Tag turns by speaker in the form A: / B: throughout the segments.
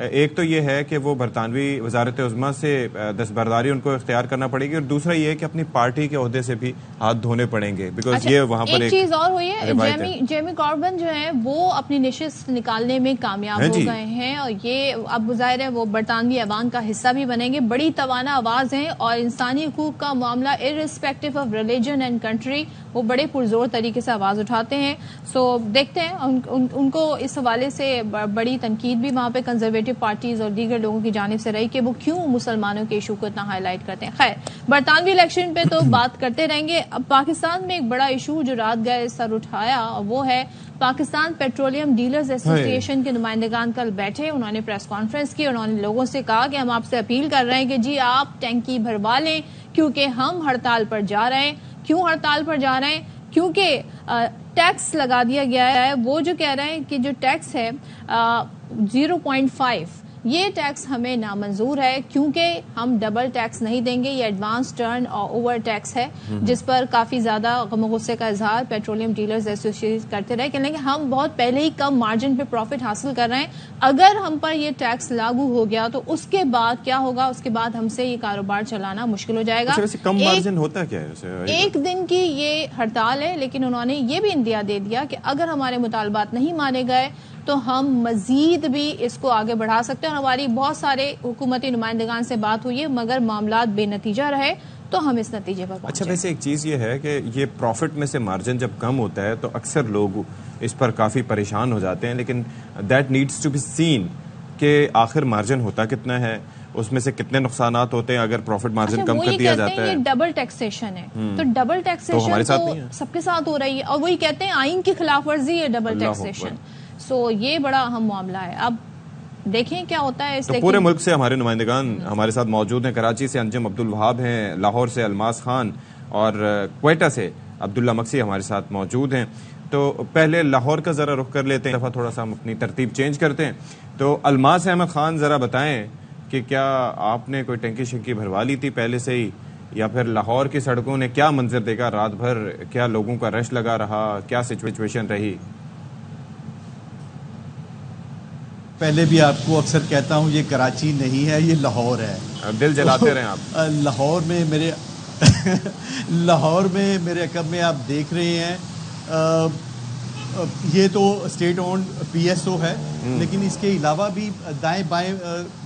A: ایک تو یہ ہے کہ وہ برطانوی وزارت عظمیٰ سے دستبرداری ان کو اختیار کرنا پڑے گی، اور دوسرا یہ ہے کہ اپنی پارٹی کے عہدے سے بھی ہاتھ دھونے پڑیں گے، بیکاز یہ وہاں پر
B: ایک چیز اور ہوئی ہے، جیمی کاربن جو ہے وہ اپنی نشست نکالنے میں کامیاب ہو گئے ہیں، اور یہ اب ظاہر ہے وہ برطانوی ایوان کا حصہ بھی بنیں گے. بڑی توانا آواز ہیں اور انسانی حقوق کا معاملہ irrespective of religion and country وہ بڑے پرزور طریقے سے آواز اٹھاتے ہیں. سو دیکھتے ہیں ان کو اس حوالے سے بڑی تنقید بھی وہاں پہ کنزرویٹو پارٹیز اور دیگر لوگوں کی جانب سے رہی کہ وہ کیوں مسلمانوں کے ایشو کو اتنا ہائی لائٹ کرتے ہیں. خیر، برطانوی الیکشن پہ تو بات کرتے رہیں گے. اب پاکستان میں ایک بڑا ایشو جو رات گئے سر اٹھایا وہ ہے پاکستان پیٹرولیم ڈیلرز ایسوسی ایشن کے نمائندگان کل بیٹھے، انہوں نے پریس کانفرنس کی، انہوں نے لوگوں سے کہا کہ ہم آپ سے اپیل کر رہے ہیں کہ جی آپ ٹینکی بھروا لیں کیونکہ ہم ہڑتال پر جا رہے ہیں. کیوں ہڑتال پر جا رہے ہیں؟ کیونکہ ٹیکس لگا دیا گیا ہے. وہ جو کہہ رہے ہیں کہ جو ٹیکس ہے 0.5 یہ ٹیکس ہمیں نامنظور ہے کیونکہ ہم ڈبل ٹیکس نہیں دیں گے. یہ ایڈوانس ٹرن اور اوور ٹیکس ہے جس پر کافی زیادہ غم و غصے کا اظہار پیٹرولیم ڈیلرز ایسوسیشن کرتے رہے، کہنے کہ ہم بہت پہلے ہی کم مارجن پہ پروفٹ حاصل کر رہے ہیں، اگر ہم پر یہ ٹیکس لاگو ہو گیا تو اس کے بعد کیا ہوگا؟ اس کے بعد ہم سے یہ کاروبار چلانا مشکل ہو جائے گا.
A: کم مارجن ہوتا کیا ہے؟
B: ایک دن کی یہ ہڑتال ہے، لیکن انہوں نے یہ بھی اندیا دے دیا کہ اگر ہمارے مطالبات نہیں مانے گئے تو ہم مزید بھی اس کو آگے بڑھا سکتے ہیں. اور ہماری بہت سارے حکومتی نمائندگان سے بات ہوئی ہے مگر معاملات بے نتیجہ رہے تو ہم اس نتیجے پر پہنچے.
A: اچھا، ویسے ایک چیز یہ ہے کہ یہ پروفٹ میں سے مارجن جب کم ہوتا ہے تو اکثر لوگ اس پر کافی پریشان ہو جاتے ہیں، لیکن that needs to be seen کہ آخر مارجن ہوتا کتنا ہے، اس میں سے کتنے نقصانات ہوتے ہیں اگر پروفٹ مارجن کم کر دیا جاتا ہے.
B: یہ ڈبل ٹیکسیشن ہے، تو ڈبل ٹیکسیشن تو سب کے ساتھ ہو رہی ہے، اور وہی کہتے ہیں آئین کی خلاف ورزی ہے ڈبل ٹیکسیشن. سو یہ بڑا اہم معاملہ ہے. اب دیکھیں کیا ہوتا ہے.
A: تو پورے ملک سے ہمارے نمائندگان ہمارے ساتھ موجود ہیں. کراچی سے انجم عبدالوہاب ہیں، لاہور سے الماس خان، اور کوئٹہ سے عبداللہ مکسی ہمارے ساتھ موجود ہیں. تو پہلے لاہور کا ذرا رخ کر لیتے ہیں، دفعہ تھوڑا سا ہم اپنی ترتیب چینج کرتے ہیں. تو الماس احمد خان ذرا بتائیں کہ کیا آپ نے کوئی ٹینکی شنکی بھروا لی تھی پہلے سے ہی، یا پھر لاہور کی سڑکوں نے کیا منظر دیکھا رات بھر؟ کیا لوگوں کا رش لگا رہا؟ کیا سچویشن رہی؟
C: پہلے بھی آپ کو اکثر کہتا ہوں یہ کراچی نہیں ہے، یہ لاہور ہے.
A: دل جلاتے رہیں آپ.
C: لاہور میں میرے عقب میں آپ دیکھ رہے ہیں یہ تو state owned P S O ہے، لیکن اس کے علاوہ بھی دائیں بائیں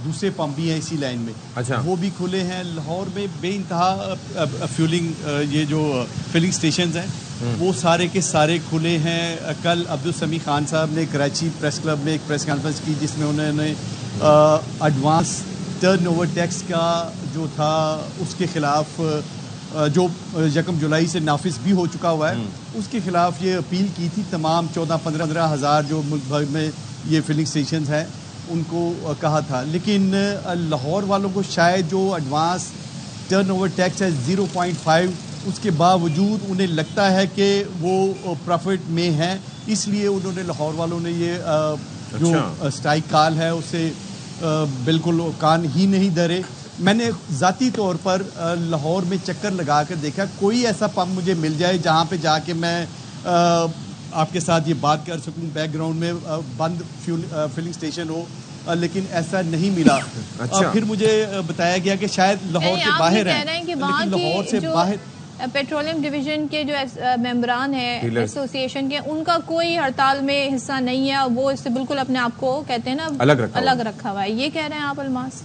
C: دوسرے پمپ بھی ہیں اسی لائن میں.
A: اچھا،
C: وہ بھی کھلے ہیں. لاہور میں بے انتہا فیولنگ یہ جو فلنگ سٹیشنز ہیں وہ سارے کے سارے کھلے ہیں. کل عبدالسمیع خان صاحب نے کراچی پریس کلب میں ایک پریس کانفرنس کی جس میں انہوں نے ایڈوانس ٹرن اوور ٹیکس کا جو تھا اس کے خلاف جو 1 جولائی سے نافذ بھی ہو چکا ہوا ہے اس کے خلاف یہ اپیل کی تھی. تمام 14-15 ہزار جو ملک بھر میں یہ فلنگ سٹیشنز ہیں ان کو کہا تھا. لیکن لاہور والوں کو شاید جو ایڈوانس ٹرن اوور ٹیکس ہے 0.5 اس کے باوجود انہیں لگتا ہے کہ وہ پروفٹ میں ہیں، اس لیے انہوں نے لاہور والوں نے یہ جو اسٹرائک کال ہے اسے بالکل کان ہی نہیں دھرے. میں نے ذاتی طور پر لاہور میں چکر لگا کر دیکھا کوئی ایسا پمپ مجھے مل جائے جہاں پہ جا کے میں آپ کے ساتھ یہ بات کر سکوں، بیک گراؤنڈ میں بند فلنگ سٹیشن ہو، لیکن ایسا نہیں ملا. پھر مجھے بتایا گیا کہ شاید لاہور کے باہر ہیں، لیکن لاہور سے باہر
B: پیٹرولیم ڈویژن کے جو ممبران ہیں ایسوسی ایشن کے ان کا کوئی ہڑتال میں حصہ نہیں ہے، وہ اس سے بالکل اپنے آپ کو کہتے ہیں نا الگ رکھا ہوا ہے. یہ کہہ رہے ہیں آپ الماس؟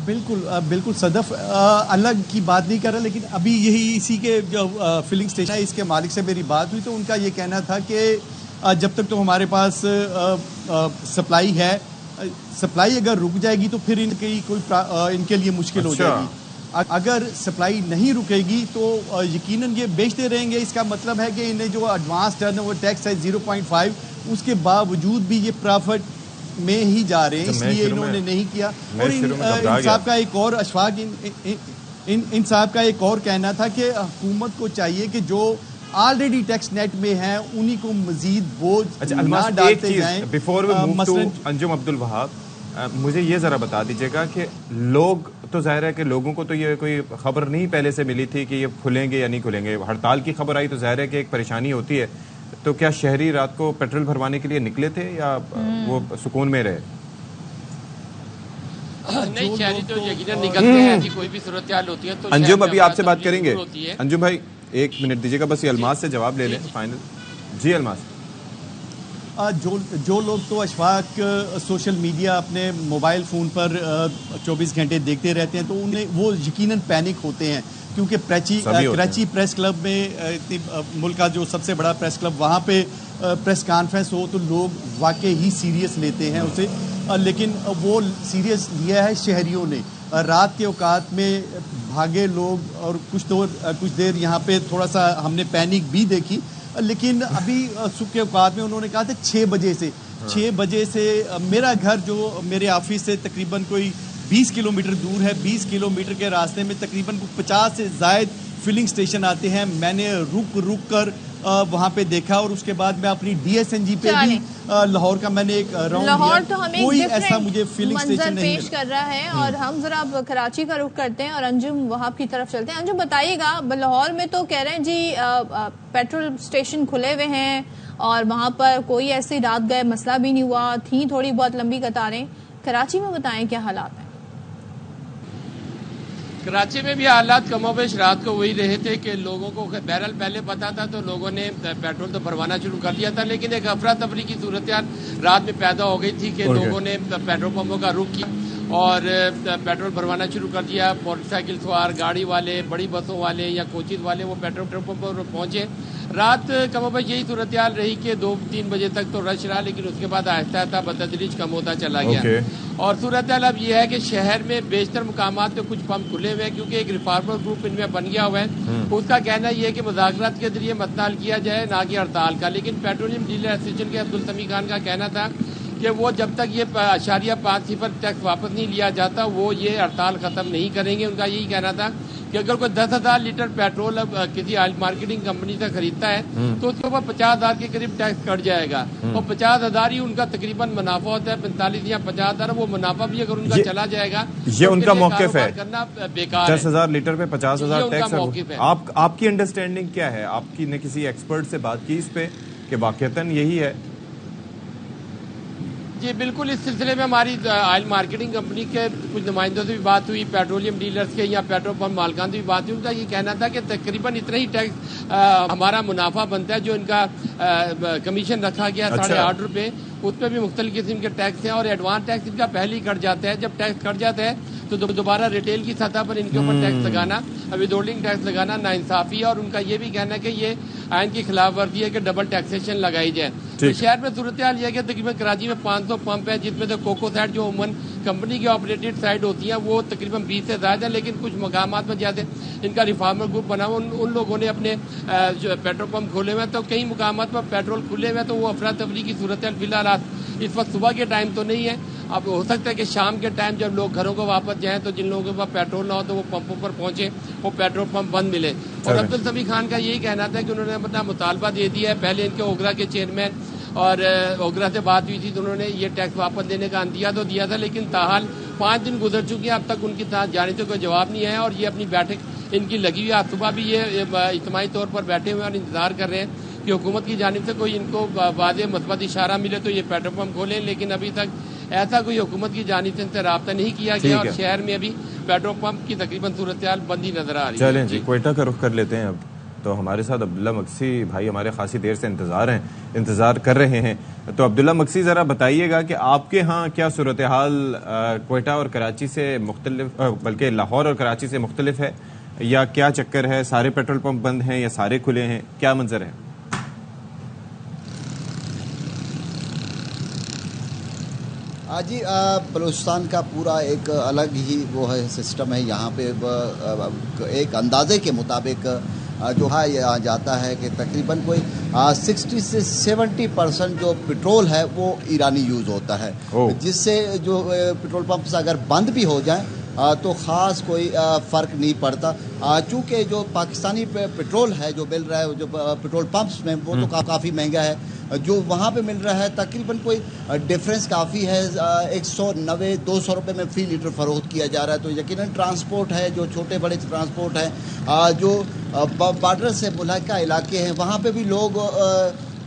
C: بالکل صدف الگ کی بات نہیں کر رہا، لیکن ابھی یہی اسی کے جو فلنگ اسٹیشن ہے اس کے مالک سے میری بات ہوئی تو ان کا یہ کہنا تھا کہ جب تک تو ہمارے پاس سپلائی ہے، سپلائی اگر رک جائے گی تو پھر ان کے لیے مشکل ہو جائے گی. اگر سپلائی نہیں رکے گی تو یقیناً یہ بیچتے رہیں گے. اس کا مطلب ہے کہ انہیں جو ایڈوانس ٹرن اوور ٹیکس ہے 0.5 اس کے باوجود بھی یہ پرافٹ میں ہی جا رہے ہیں، اس لیے انہوں نے نہیں کیا. اور ان صاحب کا ایک اور اشفاق ان صاحب کا ایک اور کہنا تھا کہ حکومت کو چاہیے کہ جو آلریڈی ٹیکس نیٹ میں ہیں انہی کو مزید بوجھ نہ ڈالتے جائیں.
A: بیفور وی موو ٹو انجم عبدالوہاب، مجھے یہ ذرا بتا دیجیے گا کہ لوگ تو ظاہر ہے کہ لوگوں کو تو یہ کوئی خبر نہیں پہلے سے ملی تھی کہ یہ کھلیں گے یا نہیں کھلیں گے. ہڑتال کی خبر آئی تو ظاہر ہے کہ ایک پریشانی ہوتی ہے. تو کیا شہری رات کو پیٹرول بھروانے کے لیے نکلے تھے یا وہ سکون میں رہے؟
D: نہیں، شہری تو یقیناً نکلتے ہیں، ایسی کوئی بھی صورتحال ہوتی ہے تو
A: انجم ابھی آپ سے بات کریں گے. انجم بھائی 1 منٹ دیجیے گا بس، یہ الماس سے جواب لے لیں فائنل. جی الماس.
C: جو لوگ تو اشفاق سوشل میڈیا اپنے موبائل فون پر 24 گھنٹے دیکھتے رہتے ہیں تو انہیں وہ یقیناً پینک ہوتے ہیں، کیونکہ کراچی پریس کلب میں ملک کا جو سب سے بڑا پریس کلب، وہاں پہ پریس کانفرنس ہو تو لوگ واقعی ہی سیریس لیتے ہیں اسے، لیکن وہ سیریس لیا ہے شہریوں نے. رات کے اوقات میں بھاگے لوگ اور کچھ دیر یہاں پہ تھوڑا سا ہم نے پینک بھی دیکھی، لیکن ابھی صبح کے اوقات میں انہوں نے کہا تھا 6 بجے سے میرا گھر جو میرے آفس سے تقریباً کوئی 20 کلومیٹر دور ہے، 20 کلومیٹر کے راستے میں تقریباً 50 سے زائد فلنگ سٹیشن آتے ہیں. میں نے رک کر وہاں پہ دیکھا، اور اس کے بعد میں اپنی ڈی ایس این جی پہ بھی لاہور کا میں نے ایک راؤنڈ
B: لاہور تو ہمیں
C: کوئی ایسا مجھے فلنگ سٹیشن نہیں
B: پیش کر رہا ہے. اور ہم ذرا اب کراچی کا رخ کرتے ہیں اور انجم وہاں کی طرف چلتے ہیں. انجم بتائیے گا، لاہور میں تو کہہ رہے ہیں جی پیٹرول اسٹیشن کھلے ہوئے ہیں اور وہاں پر کوئی ایسی رات گئے مسئلہ بھی نہیں ہوا، تھیں تھوڑی بہت لمبی قطاریں. کراچی میں بتائیں کیا حالات ہیں؟
D: کراچی میں بھی حالات کم و بیش رات کو وہی رہے تھے کہ لوگوں کو بہرحال پہلے پتا تھا تو لوگوں نے پیٹرول تو بھروانا شروع کر دیا تھا، لیکن ایک افراتفری کی صورتحال رات میں پیدا ہو گئی تھی کہ لوگوں نے پیٹرول پمپوں کا رخ کیا اور پیٹرول بھروانا شروع کر دیا. موٹر سائیکل سوار، گاڑی والے، بڑی بسوں والے یا کوچز والے وہ پیٹرول پمپوں پر پہنچے. رات کم و بیش یہی صورتحال رہی کہ 2-3 بجے تک تو رش رہا، لیکن اس کے بعد آہستہ آہستہ بتدریج کم ہوتا چلا گیا. اور صورتحال اب یہ ہے کہ شہر میں بیشتر مقامات پہ کچھ پمپ کھلے ہوئے ہیں کیونکہ ایک ریفارمر گروپ ان میں بن گیا ہوا ہے. اس کا کہنا یہ ہے کہ مذاکرات کے ذریعے مسئلہ حل کیا جائے، نہ کہ ہڑتال کا. لیکن پیٹرولیم ڈیلر ایسوسیشن کے عبدالسمیع خان کا کہنا تھا کہ وہ جب تک یہ 0.5% ٹیکس واپس نہیں لیا جاتا وہ یہ ہڑتال ختم نہیں کریں گے. ان کا یہی کہنا تھا کہ اگر کوئی 10,000 لیٹر پیٹرول اب کسی آئل مارکیٹنگ کمپنی سے خریدتا ہے تو اس کے اوپر 50,000 کے قریب ٹیکس کٹ جائے گا، اور 50,000 ہی ان کا تقریباً منافع ہوتا ہے. 45 یا 50,000 وہ منافع بھی اگر ان کا چلا جائے گا
A: یہ ان کا موقف ہے.
D: کرنا بیکار ہے.
A: 10,000 لیٹر پہ 50,000 ٹیکس. آپ کی انڈرسٹینڈنگ کیا ہے؟ آپ کی نے کسی ایکسپرٹ سے بات کی اس پہ کہ واقعتاً یہی ہے؟
D: جی بالکل، اس سلسلے میں ہماری آئل مارکیٹنگ کمپنی کے کچھ نمائندوں سے بھی بات ہوئی، پیٹرولیم ڈیلرز کے یا پیٹرول پمپ مالکان سے بھی بات ہوئی. ان کا یہ کہنا تھا کہ تقریباً اتنا ہی ٹیکس ہمارا منافع بنتا ہے جو ان کا کمیشن رکھا گیا 8.5 روپے، اس پہ بھی مختلف قسم کے ٹیکس ہیں اور ایڈوانس ٹیکس ان کا پہلے ہی کٹ جاتا ہے. جب ٹیکس کٹ جاتا ہے تو دوبارہ ریٹیل کی سطح پر ان کے اوپر ٹیکس لگانا، ودہولڈنگ ٹیکس لگانا ناانصافی ہے. اور ان کا یہ بھی کہنا ہے کہ یہ آئین کی خلاف ورزی ہے کہ ڈبل ٹیکسیشن لگائی جائے. تو شہر میں صورتحال یہ ہے کہ تقریباً کراچی میں 500 پمپ ہے جس میں سے کوکو سائڈ جو عموماً کمپنی کی آپریٹڈ سائڈ ہوتی ہیں وہ تقریباً 20 سے زائد ہیں، لیکن کچھ مقامات میں جیسے ان کا ریفارمر گروپ بنا ہوا ان لوگوں نے اپنے پیٹرول پمپ کھولے ہوئے ہیں. تو کئی مقامات پر پیٹرول کھلے ہوئے ہیں تو وہ افراتفری کی صورتحال فی الحال اس وقت صبح کے ٹائم تو نہیں ہے. اب ہو سکتا ہے کہ شام کے ٹائم جب لوگ گھروں کو واپس جائیں تو جن لوگوں کے پاس پیٹرول نہ ہو تو وہ پمپوں پر پہنچے، وہ پیٹرول پمپ بند ملے. اور عبدالسمیع خان کا یہی کہنا تھا کہ انہوں نے اپنا مطالبہ دے دیا ہے. پہلے ان کے اوگرا کے چیئرمین اور اوگرا سے بات ہوئی تھی تو انہوں نے یہ ٹیکس واپس دینے کا اندیا تو دیا تھا، لیکن تاحال 5 دن گزر چکی ہیں، اب تک ان کی جانب سے کوئی جواب نہیں ہے. اور یہ اپنی بیٹھک ان کی لگی ہوئی ہے. آج صبح بھی یہ اجتماعی طور پر بیٹھے ہوئے اور انتظار کر رہے ہیں کہ حکومت کی جانب سے کوئی ان کو واضح مثبت اشارہ ملے تو یہ پیٹرول پمپ کھولیں، لیکن ابھی تک ایسا کوئی حکومت کی جانب سے ان سے رابطہ نہیں کیا گیا. اور شہر میں ابھی پیٹرول پمپ کی تقریباً صورتحال بندی نظر آ رہی ہے.
A: چلیں جی کوئٹہ کا رخ کر لیتے ہیں. اب تو ہمارے ساتھ عبداللہ مکسی بھائی ہمارے خاصی دیر سے انتظار کر رہے ہیں. تو عبداللہ مکسی ذرا بتائیے گا کہ آپ کے ہاں کیا صورتحال کوئٹہ اور کراچی سے مختلف، بلکہ لاہور اور کراچی سے مختلف ہے، یا کیا چکر ہے؟ سارے پیٹرول پمپ بند ہیں یا سارے کھلے ہیں؟ کیا منظر ہے؟
E: جی بلوچستان کا پورا ایک الگ ہی وہ ہے سسٹم ہے. یہاں پہ ایک اندازے کے مطابق جو ہے یہ جاتا ہے کہ تقریباً کوئی 60 سے 70% جو پٹرول ہے وہ ایرانی یوز ہوتا ہے، جس سے جو پٹرول پمپس اگر بند بھی ہو جائیں تو خاص کوئی فرق نہیں پڑتا. چونکہ جو پاکستانی پٹرول ہے جو مل رہا ہے جو پٹرول پمپس میں وہ تو کافی مہنگا ہے، جو وہاں پہ مل رہا ہے تقریباً کوئی ڈفرینس کافی ہے، 190-200 روپے میں فی لیٹر فروخت کیا جا رہا ہے. تو یقیناً ٹرانسپورٹ ہے جو چھوٹے بڑے ٹرانسپورٹ ہیں جو بارڈر سے ملحقہ علاقے ہیں وہاں پہ بھی لوگ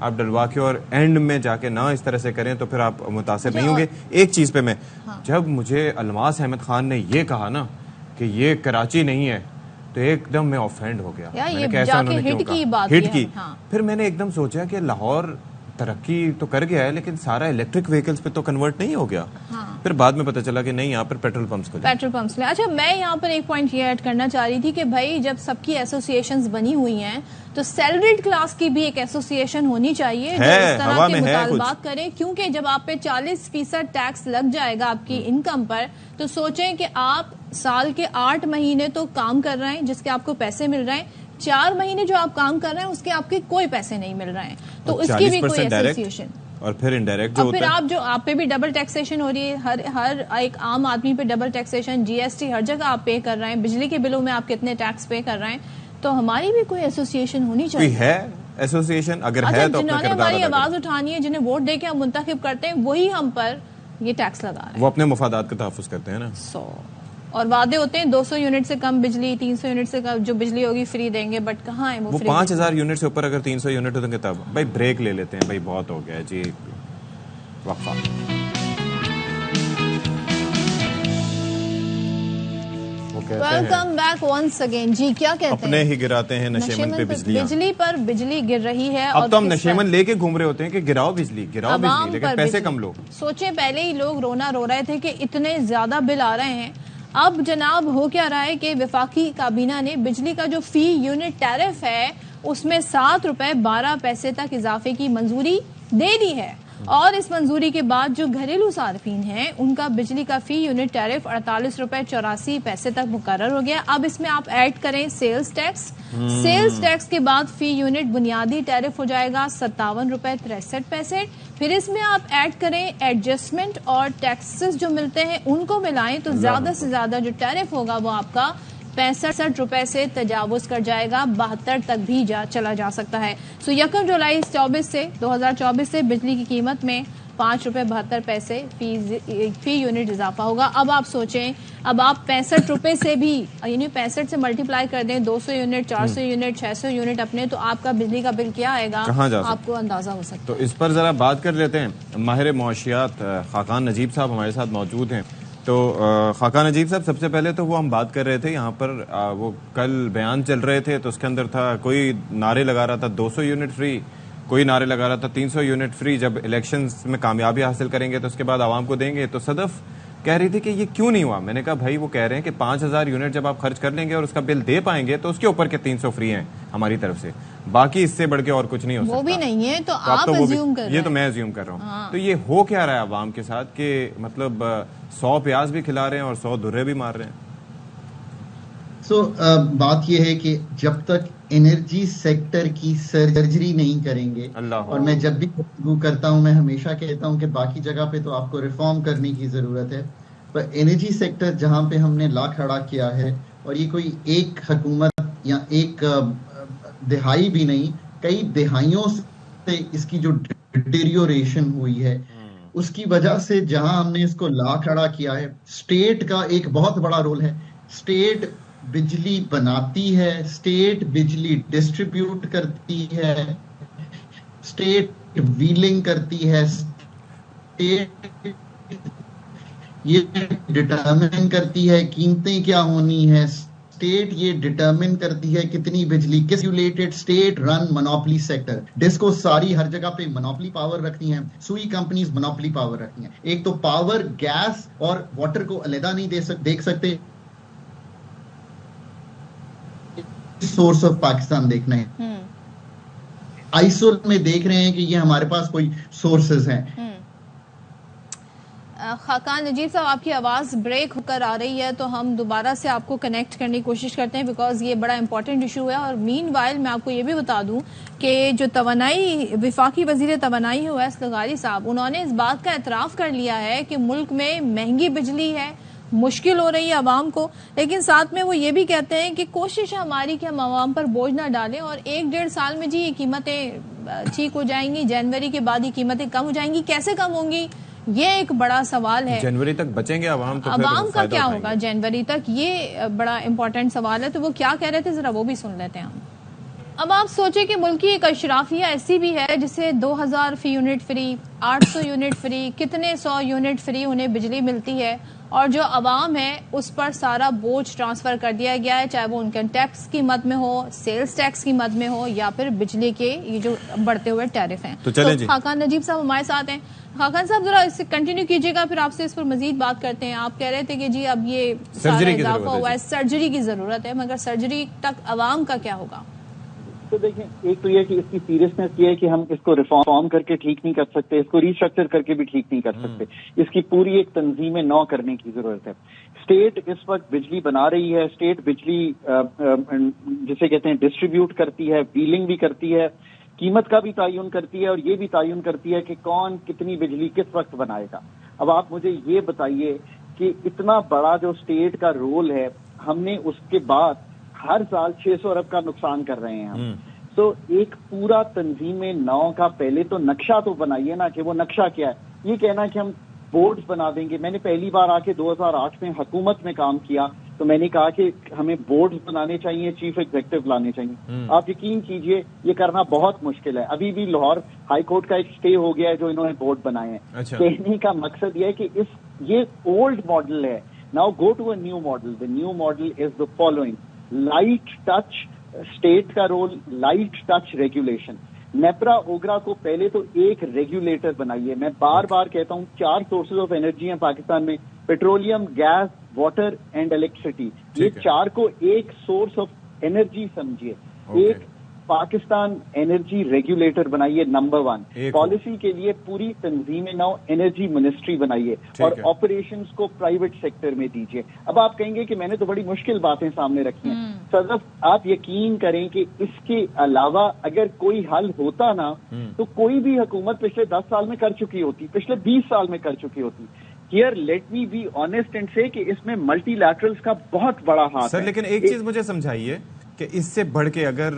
A: آپ ڈلوا کے اور اینڈ میں جا کے نہ اس طرح سے کریں تو پھر آپ متاثر نہیں ہوں گے. ایک چیز پہ میں جب مجھے الماس احمد خان نے یہ کہا نا کہ یہ کراچی نہیں ہے تو ایک دم میں آفینڈ ہو گیا. میں نے کیسا انہوں نے کیوں کہا ہٹ کی. پھر میں نے ایک دم سوچا کہ لاہور ترقی تو کر گیا ہے لیکن سارا الیکٹرک وہیکلز پہ تو کنورٹ نہیں ہو گیا. پھر بعد میں پتہ چلا کہ نہیں یہاں پر پیٹرول پمپس
B: میں. اچھا میں یہاں پر ایک پوائنٹ یہ ایڈ کرنا چاہ رہی تھی کہ بھائی جب سب کی ایسوسیشنز بنی ہوئی ہیں تو سیلریڈ کلاس کی بھی ایک ایسوسیشن ہونی چاہیے جو اس طرح کے مطالبات کرے, کیونکہ جب آپ پہ 40% ٹیکس لگ جائے گا آپ کی انکم پر تو سوچیں کہ آپ سال کے 8 مہینے تو کام کر رہے ہیں جس کے آپ کو پیسے مل رہے ہیں, 4 مہینے جو آپ کام کر رہے ہیں اس کے آپ کے کوئی پیسے نہیں مل رہے ہیں, تو اس کی بھی کوئی ایسوسیشن. اور
A: پھر انڈائریکٹ جو
B: پھر آپ پہ بھی ڈبل ٹیکسیشن ہو رہی ہے, ہر ایک عام آدمی پہ ڈبل ٹیکسیشن, جی ایس ٹی ہر جگہ آپ پے کر رہے ہیں, بجلی کے بلوں میں آپ کتنے ٹیکس پے کر رہے ہیں, تو ہماری بھی کوئی ایسوسیشن ہونی چاہیے.
A: ہے ایسوسیشن اگر ہے تو
B: جنہوں نے ہماری آواز اٹھانی ہے, جنہیں ووٹ دے کے ہم منتخب کرتے ہیں, وہی ہم پر یہ ٹیکس لگا رہے ہیں.
A: وہ اپنے مفادات کا تحفظ کرتے ہیں نا.
B: اور وعدے ہوتے ہیں 200 یونٹ سے کم بجلی, 300 یونٹ سے کم جو بجلی ہوگی فری دیں گے, بٹ کہاں ہے وہ
A: 5000 یونٹ سے اوپر اگر 300 یونٹ ہوتے ہیں تب بھائی بریک لے لیتے ہیں, بھائی بہت ہو گیا جی وقفہ.
B: Welcome back once again. جی کیا کہتے ہیں,
A: اپنے ہی گراتے ہیں نشیمن پہ
B: بجلی پر بجلی گر رہی ہے.
A: اب تو ہم نشیمن لے کے گھوم رہے ہوتے ہیں کہ گراؤ بجلی لیکن پیسے کم لو.
B: سوچیں پہلے ہی لوگ رونا رو رہے تھے کہ اتنے زیادہ بل آ رہے ہیں, اب جناب ہو کیا رہا ہے کہ وفاقی کابینہ نے بجلی کا جو فی یونٹ ٹیرف ہے اس میں 7 روپے 12 پیسے تک اضافے کی منظوری دے دی ہے, اور اس منظوری کے بعد جو گھریلو صارفین ہیں ان کا بجلی کا فی یونٹ ٹیرف 48 روپے 84 پیسے تک مقرر ہو گیا. اب اس میں آپ ایڈ کریں سیلز ٹیکس, سیلز ٹیکس کے بعد فی یونٹ بنیادی ٹیرف ہو جائے گا 57 روپے 63 پیسے. پھر اس میں آپ ایڈ کریں ایڈجسٹمنٹ اور ٹیکسز جو ملتے ہیں ان کو ملائیں تو زیادہ سے زیادہ جو ٹیرف ہوگا وہ آپ کا 65 روپے سے تجاوز کر جائے گا, 72 تک بھی چلا جا سکتا ہے. سو 1 جولائی 2024 سے بجلی کی قیمت میں 5 روپے 72 پیسے فی یونٹ اضافہ ہوگا. اب آپ سوچیں, اب آپ 65 روپے سے بھی یعنی 65 سے ملٹیپلائی کر دیں 200 یونٹ 400 یونٹ 600 یونٹ اپنے, تو آپ کا بجلی کا بل کیا آئے گا آپ کو اندازہ ہو سکتا ہے.
A: تو اس پر ذرا بات کر لیتے ہیں. ماہر معاشیات خاقان نجیب صاحب ہمارے ساتھ موجود ہیں. تو خاقان نجیب صاحب سب سے پہلے تو وہ ہم بات کر رہے تھے یہاں پر, وہ کل بیان چل رہے تھے تو اس کے اندر تھا کوئی نعرے لگا رہا تھا 200 یونٹ فری, کوئی نعرے لگا رہا تھا 300 یونٹ فری, جب الیکشنز میں کامیابی حاصل کریں گے تو اس کے بعد عوام کو دیں گے. تو صدف کہہ رہی تھی کہ یہ کیوں نہیں ہوا. میں نے کہا بھائی وہ کہہ رہے ہیں کہ 5000 یونٹ جب آپ خرچ کر لیں گے اور اس کا بل دے پائیں گے تو اس کے اوپر کے 300 فری ہیں ہماری طرف سے, باقی اس سے بڑھ کے اور کچھ نہیں ہو سکتا.
B: وہ بھی نہیں ہے تو آپ ازیوم کر رہے ہیں.
A: یہ تو میں ازیوم کر رہا ہوں. تو یہ ہو کیا رہا ہے عوام کے ساتھ کہ مطلب 100 پیاز بھی کھلا رہے ہیں اور 100 درے بھی مار رہے ہیں.
F: بات یہ ہے کہ جب تک انرجی سیکٹر کی سرجری نہیں کریں گے, اور میں جب بھی گفتگو کرتا ہوں میں ہمیشہ کہتا ہوں کہ باقی جگہ پہ تو آپ کو ریفارم کرنے کی ضرورت ہے, پر انرجی سیکٹر جہاں پہ ہم نے لا کھڑا کیا ہے, اور یہ کوئی ایک حکومت یا ایک دہائی بھی نہیں, کئی دہائیوں سے اس کی جو ڈیٹیریوریشن ہوئی ہے اس کی وجہ سے جہاں ہم نے اس کو لا کھڑا کیا ہے, اسٹیٹ کا ایک بہت بڑا رول ہے. اسٹیٹ بجلی بناتی ہے, اسٹیٹ بجلی ڈسٹریبیوٹ کرتی ہے, اسٹیٹ ویلنگ کرتی ہے, اسٹیٹ یہ ڈٹرمن کرتی ہے قیمتیں کیا ہونی ہے, اسٹیٹ یہ ڈٹرمن کرتی ہے کتنی بجلی, کس regulated state run monopoly sector. Disco ساری ہر جگہ پہ مونوپلی پاور رکھتی ہیں, سوئی کمپنیز مونوپلی پاور رکھتی ہیں. ایک تو پاور گیس اور واٹر کو علیحدہ نہیں دیکھ سکتے, سورس آف پاکستان دیکھنا ہے, آئیسول میں دیکھ رہے ہیں کہ یہ ہمارے پاس کوئی سورسز ہیں.
B: خاقان نجیب صاحب آپ کی آواز بریک ہو کر آ رہی ہے تو ہم دوبارہ سے آپ کو کنیکٹ کرنے کی کوشش کرتے ہیں بیکاز یہ بڑا امپورٹنٹ ایشو ہے. اور مین وائل میں آپ کو یہ بھی بتا دوں کہ جو توانائی وفاقی وزیر توانائی ہے اویس لغاری صاحب, انہوں نے اس بات کا اعتراف کر لیا ہے کہ ملک میں مہنگی بجلی ہے, مشکل ہو رہی ہے عوام کو, لیکن ساتھ میں وہ یہ بھی کہتے ہیں کہ کوشش ہے ہماری کہ ہم عوام پر بوجھ نہ ڈالیں اور 1-1.5 سال میں جی یہ قیمتیں ٹھیک ہو جائیں گی, جنوری کے بعد یہ قیمتیں کم ہو جائیں گی. کیسے کم ہوں گی یہ ایک بڑا سوال ہے.
A: جنوری تک بچیں گے عوام تو
B: عوام کا کیا ہوگا جنوری تک, یہ بڑا امپورٹنٹ سوال ہے. تو وہ کیا کہہ رہے تھے ذرا وہ بھی سن لیتے ہیں ہم. اب آپ سوچیں کہ ملک کی ایک اشرافیہ ایسی بھی ہے جسے 2000 فی یونٹ فری، 800 یونٹ فری، کتنے 100 یونٹ فری انہیں بجلی ملتی ہے، اور جو عوام ہے اس پر سارا بوجھ ٹرانسفر کر دیا گیا ہے، چاہے وہ انکم ٹیکس کی مد میں ہو، سیلز ٹیکس کی مد میں ہو، یا پھر بجلی کے یہ جو بڑھتے ہوئے ٹیرف ہیں. تو خاقان نجیب صاحب ہمارے ساتھ ہیں. خاقان صاحب ذرا اس سے کنٹینیو کیجیے گا، پھر آپ سے اس پر مزید بات کرتے ہیں. آپ کہہ رہے تھے کہ جی اب یہ سارا اضافہ ہوا ہے، سرجری کی ضرورت ہے، مگر سرجری تک عوام کا کیا ہوگا؟
G: تو دیکھیں، ایک تو یہ کہ اس کی سیریسنیس یہ ہے کہ ہم اس کو ریفارم کر کے ٹھیک نہیں کر سکتے، اس کو ریسٹرکچر کر کے بھی ٹھیک نہیں کر سکتے، اس کی پوری ایک تنظیم نو کرنے کی ضرورت ہے. اسٹیٹ اس وقت بجلی بنا رہی ہے، اسٹیٹ بجلی جسے کہتے ہیں ڈسٹریبیوٹ کرتی ہے، ویلنگ بھی کرتی ہے، قیمت کا بھی تعین کرتی ہے، اور یہ بھی تعین کرتی ہے کہ کون کتنی بجلی کس وقت بنائے گا. اب آپ مجھے یہ بتائیے کہ اتنا بڑا جو اسٹیٹ کا رول ہے، ہم نے اس کے بعد ہر سال 600 ارب کا نقصان کر رہے ہیں ہم. تو ایک پورا تنظیم نو کا پہلے تو نقشہ تو بنائیے نا، کہ وہ نقشہ کیا ہے. یہ کہنا کہ ہم بورڈز بنا دیں گے، میں نے پہلی بار آ کے 2008 میں حکومت میں کام کیا تو میں نے کہا کہ ہمیں بورڈز بنانے چاہیے، چیف ایگزیکٹو لانے چاہیے. آپ یقین کیجئے یہ کرنا بہت مشکل ہے. ابھی بھی لاہور ہائی کورٹ کا ایک اسٹے ہو گیا ہے جو انہوں نے بورڈ بنائے ہیں. کہنے کا مقصد یہ ہے کہ یہ اولڈ ماڈل ہے. Now go to a new model. The new model is the following: light touch state کا role, light touch regulation. NEPRA OGRA کو پہلے تو ایک ریگولیٹر بنائیے. میں بار بار کہتا ہوں 4 سورسز آف انرجی ہیں پاکستان میں: petroleum, gas, water and electricity. یہ 4 کو ایک سورس آف انرجی سمجھیے. ایک پاکستان انرجی ریگولیٹر بنائیے نمبر 1. پالیسی کے لیے پوری تنظیم نو انرجی منسٹری بنائیے اور آپریشنز کو پرائیویٹ سیکٹر میں دیجیے. اب آپ کہیں گے کہ میں نے تو بڑی مشکل باتیں سامنے رکھی ہیں. صدف آپ یقین کریں کہ اس کے علاوہ اگر کوئی حل ہوتا نا تو کوئی بھی حکومت پچھلے 10 سال میں کر چکی ہوتی، پچھلے 20 سال میں کر چکی ہوتی. Here let me be honest and سے کہ اس میں ملٹی لیٹرلز کا بہت بڑا ہاتھ ہے.
A: لیکن ایک چیز مجھے سمجھائیے کہ اس سے بڑھ کے اگر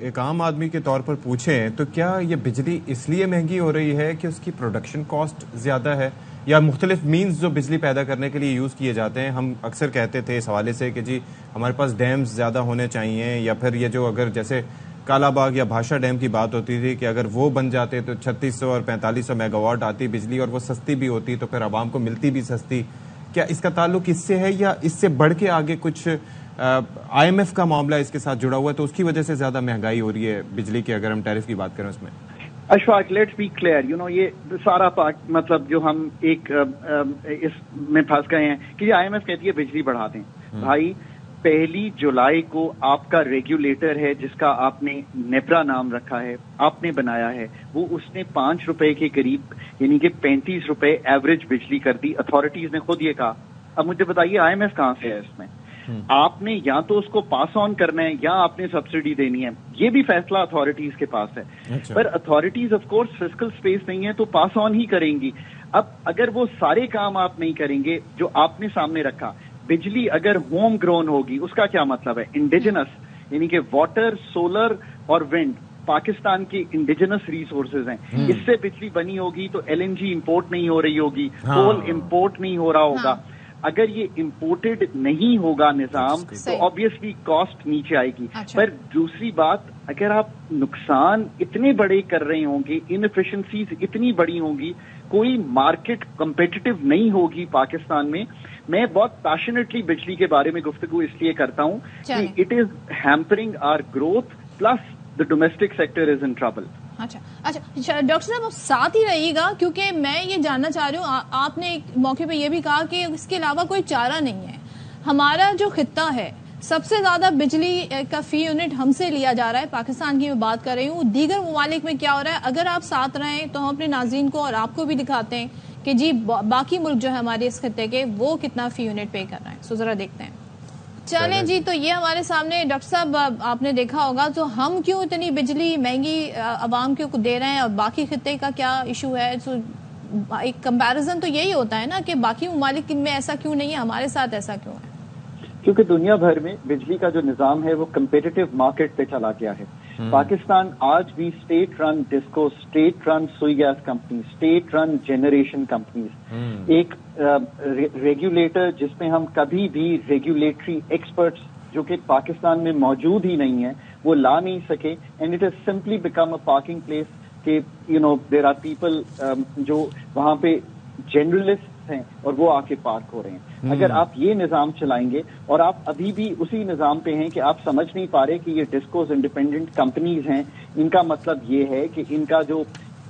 A: ایک عام آدمی کے طور پر پوچھیں تو کیا یہ بجلی اس لیے مہنگی ہو رہی ہے کہ اس کی پروڈکشن کاسٹ زیادہ ہے، یا مختلف مینز جو بجلی پیدا کرنے کے لیے یوز کیے جاتے ہیں؟ ہم اکثر کہتے تھے اس حوالے سے کہ جی ہمارے پاس ڈیمز زیادہ ہونے چاہیے، یا پھر یہ جو اگر جیسے کالا باغ یا بھاشا ڈیم کی بات ہوتی تھی کہ اگر وہ بن جاتے تو 3600 اور 4500 میگا واٹ آتی بجلی اور وہ سستی بھی ہوتی تو پھر عوام کو ملتی بھی سستی. کیا اس کا تعلق اس سے ہے، یا اس سے بڑھ کے آگے کچھ آئی ایم ایف کا معاملہ اس کے ساتھ جڑا ہوا ہے تو اس کی وجہ سے زیادہ مہنگائی ہو رہی ہے بجلی کی، اگر ہم ٹیرف کی بات کریں اس میں؟
G: اشفاق، لیٹس بی کلیئر، یہ سارا مطلب جو ہم ایک اس میں پھنس گئے ہیں کہ یہ آئی ایم ایف کہتی ہے بجلی بڑھا دیں. بھائی 1 جولائی کو آپ کا ریگولیٹر ہے جس کا آپ نے نیپرا نام رکھا ہے، آپ نے بنایا ہے، وہ اس نے 5 روپے کے قریب یعنی کہ 35 روپے ایوریج بجلی کر دی. اتھارٹیز نے خود یہ کہا. اب مجھے بتائیے آئی ایم ایف کہاں سے ہے اس میں؟ آپ نے یا تو اس کو پاس آن کرنا ہے یا آپ نے سبسڈی دینی ہے. یہ بھی فیصلہ اتھارٹیز کے پاس ہے. پر authorities of course fiscal space نہیں ہے تو پاس آن ہی کریں گی. اب اگر وہ سارے کام آپ نہیں کریں گے جو آپ نے سامنے رکھا، بجلی اگر ہوم گرون ہوگی اس کا کیا مطلب ہے؟ انڈیجنس یعنی کہ واٹر، سولر اور ونڈ پاکستان کی انڈیجنس ریسورسز ہیں. اس سے بجلی بنی ہوگی تو LNG امپورٹ نہیں ہو رہی ہوگی، کول امپورٹ نہیں ہو رہا ہوگا. اگر یہ امپورٹڈ نہیں ہوگا نظام تو آبویسلی کاسٹ نیچے آئے گی. پر دوسری بات، اگر آپ نقصان اتنے بڑے کر رہے ہوں گے، انفیشنسیز اتنی بڑی ہوں گی، کوئی مارکیٹ کمپیٹیٹو نہیں ہوگی پاکستان میں. میں بہت پیشنیٹلی بجلی کے بارے میں گفتگو اس لیے کرتا ہوں کہ it is hampering our growth plus the domestic sector is in trouble.
B: اچھا ڈاکٹر صاحب آپ ساتھ ہی رہیے گا، کیونکہ میں یہ جاننا چاہ رہی ہوں، آپ نے ایک موقع پہ یہ بھی کہا کہ اس کے علاوہ کوئی چارہ نہیں ہے. ہمارا جو خطہ ہے سب سے زیادہ بجلی کا فی یونٹ ہم سے لیا جا رہا ہے، پاکستان کی میں بات کر رہی ہوں. دیگر ممالک میں کیا ہو رہا ہے؟ اگر آپ ساتھ رہیں تو ہم اپنے ناظرین کو اور آپ کو بھی دکھاتے ہیں کہ جی باقی ملک جو ہے ہمارے اس خطے کے وہ کتنا فی یونٹ پے کر رہے ہیں. سو ذرا دیکھتے ہیں. چلیں جی، تو یہ ہمارے سامنے ڈاکٹر صاحب آپ نے دیکھا ہوگا تو ہم کیوں اتنی بجلی مہنگی عوام کو دے رہے ہیں اور باقی خطے کا کیا ایشو ہے. تو ایک کمپیریزن تو یہی ہوتا ہے نا کہ باقی ممالک میں ایسا کیوں نہیں ہے، ہمارے ساتھ ایسا کیوں ہے؟
G: کیونکہ دنیا بھر میں بجلی کا جو نظام ہے وہ کمپیٹیٹو مارکیٹ پہ چلا گیا ہے. پاکستان آج بھی state run DISCO, state run Sui gas company, state run generation companies, ایک ریگولیٹر جس میں ہم کبھی بھی ریگولیٹری ایکسپرٹس جو کہ پاکستان میں موجود ہی نہیں ہے وہ لا نہیں سکے, and it has simply become a parking place کہ دیر آر پیپل جو وہاں پہ جنرلسٹ ہیں اور وہ آ کے پارک ہو رہے ہیں. اگر آپ یہ نظام چلائیں گے, اور آپ ابھی بھی اسی نظام پہ ہیں کہ آپ سمجھ نہیں پا رہے کہ یہ ڈسکوز انڈیپینڈنٹ کمپنیز ہیں, ان کا مطلب یہ ہے کہ ان کا جو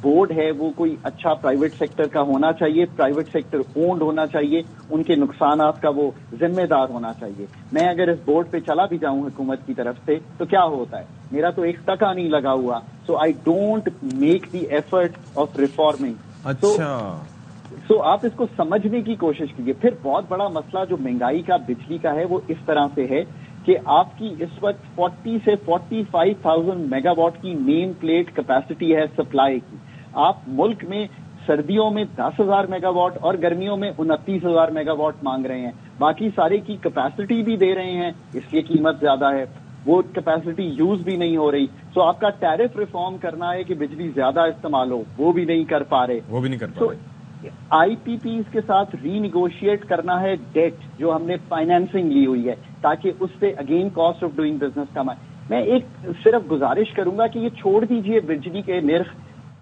G: بورڈ ہے وہ کوئی اچھا پرائیویٹ سیکٹر کا ہونا چاہیے, پرائیویٹ سیکٹر اونڈ ہونا چاہیے, ان کے نقصانات کا وہ ذمہ دار ہونا چاہیے. میں اگر اس بورڈ پہ چلا بھی جاؤں حکومت کی طرف سے تو کیا ہوتا ہے, میرا تو ایک ٹکا نہیں لگا ہوا. So I don't make the effort of reforming. So آپ اس کو سمجھنے کی کوشش کیجیے. پھر بہت بڑا مسئلہ جو مہنگائی کا بجلی کا ہے وہ اس طرح سے ہے کہ آپ کی اس وقت 40 سے 45,000 میگا واٹ کی نیم پلیٹ کیپیسٹی ہے سپلائی کی. آپ ملک میں سردیوں میں 10,000 میگا واٹ اور گرمیوں میں 29,000 میگا واٹ مانگ رہے ہیں. باقی سارے کی کیپیسٹی بھی دے رہے ہیں, اس لیے قیمت زیادہ ہے, وہ کیپیسٹی یوز بھی نہیں ہو رہی. سو آپ کا ٹیرف ریفارم کرنا ہے کہ بجلی زیادہ استعمال ہو, وہ بھی نہیں کر پا رہے. آئی پی پیز کے ساتھ ری نیگوشیٹ کرنا ہے ڈیٹ جو ہم نے فائنینسنگ لی ہوئی ہے, تاکہ اس سے again cost of doing business کم آئے. میں ایک صرف گزارش کروں گا کہ یہ چھوڑ دیجئے بجلی کے نرخ,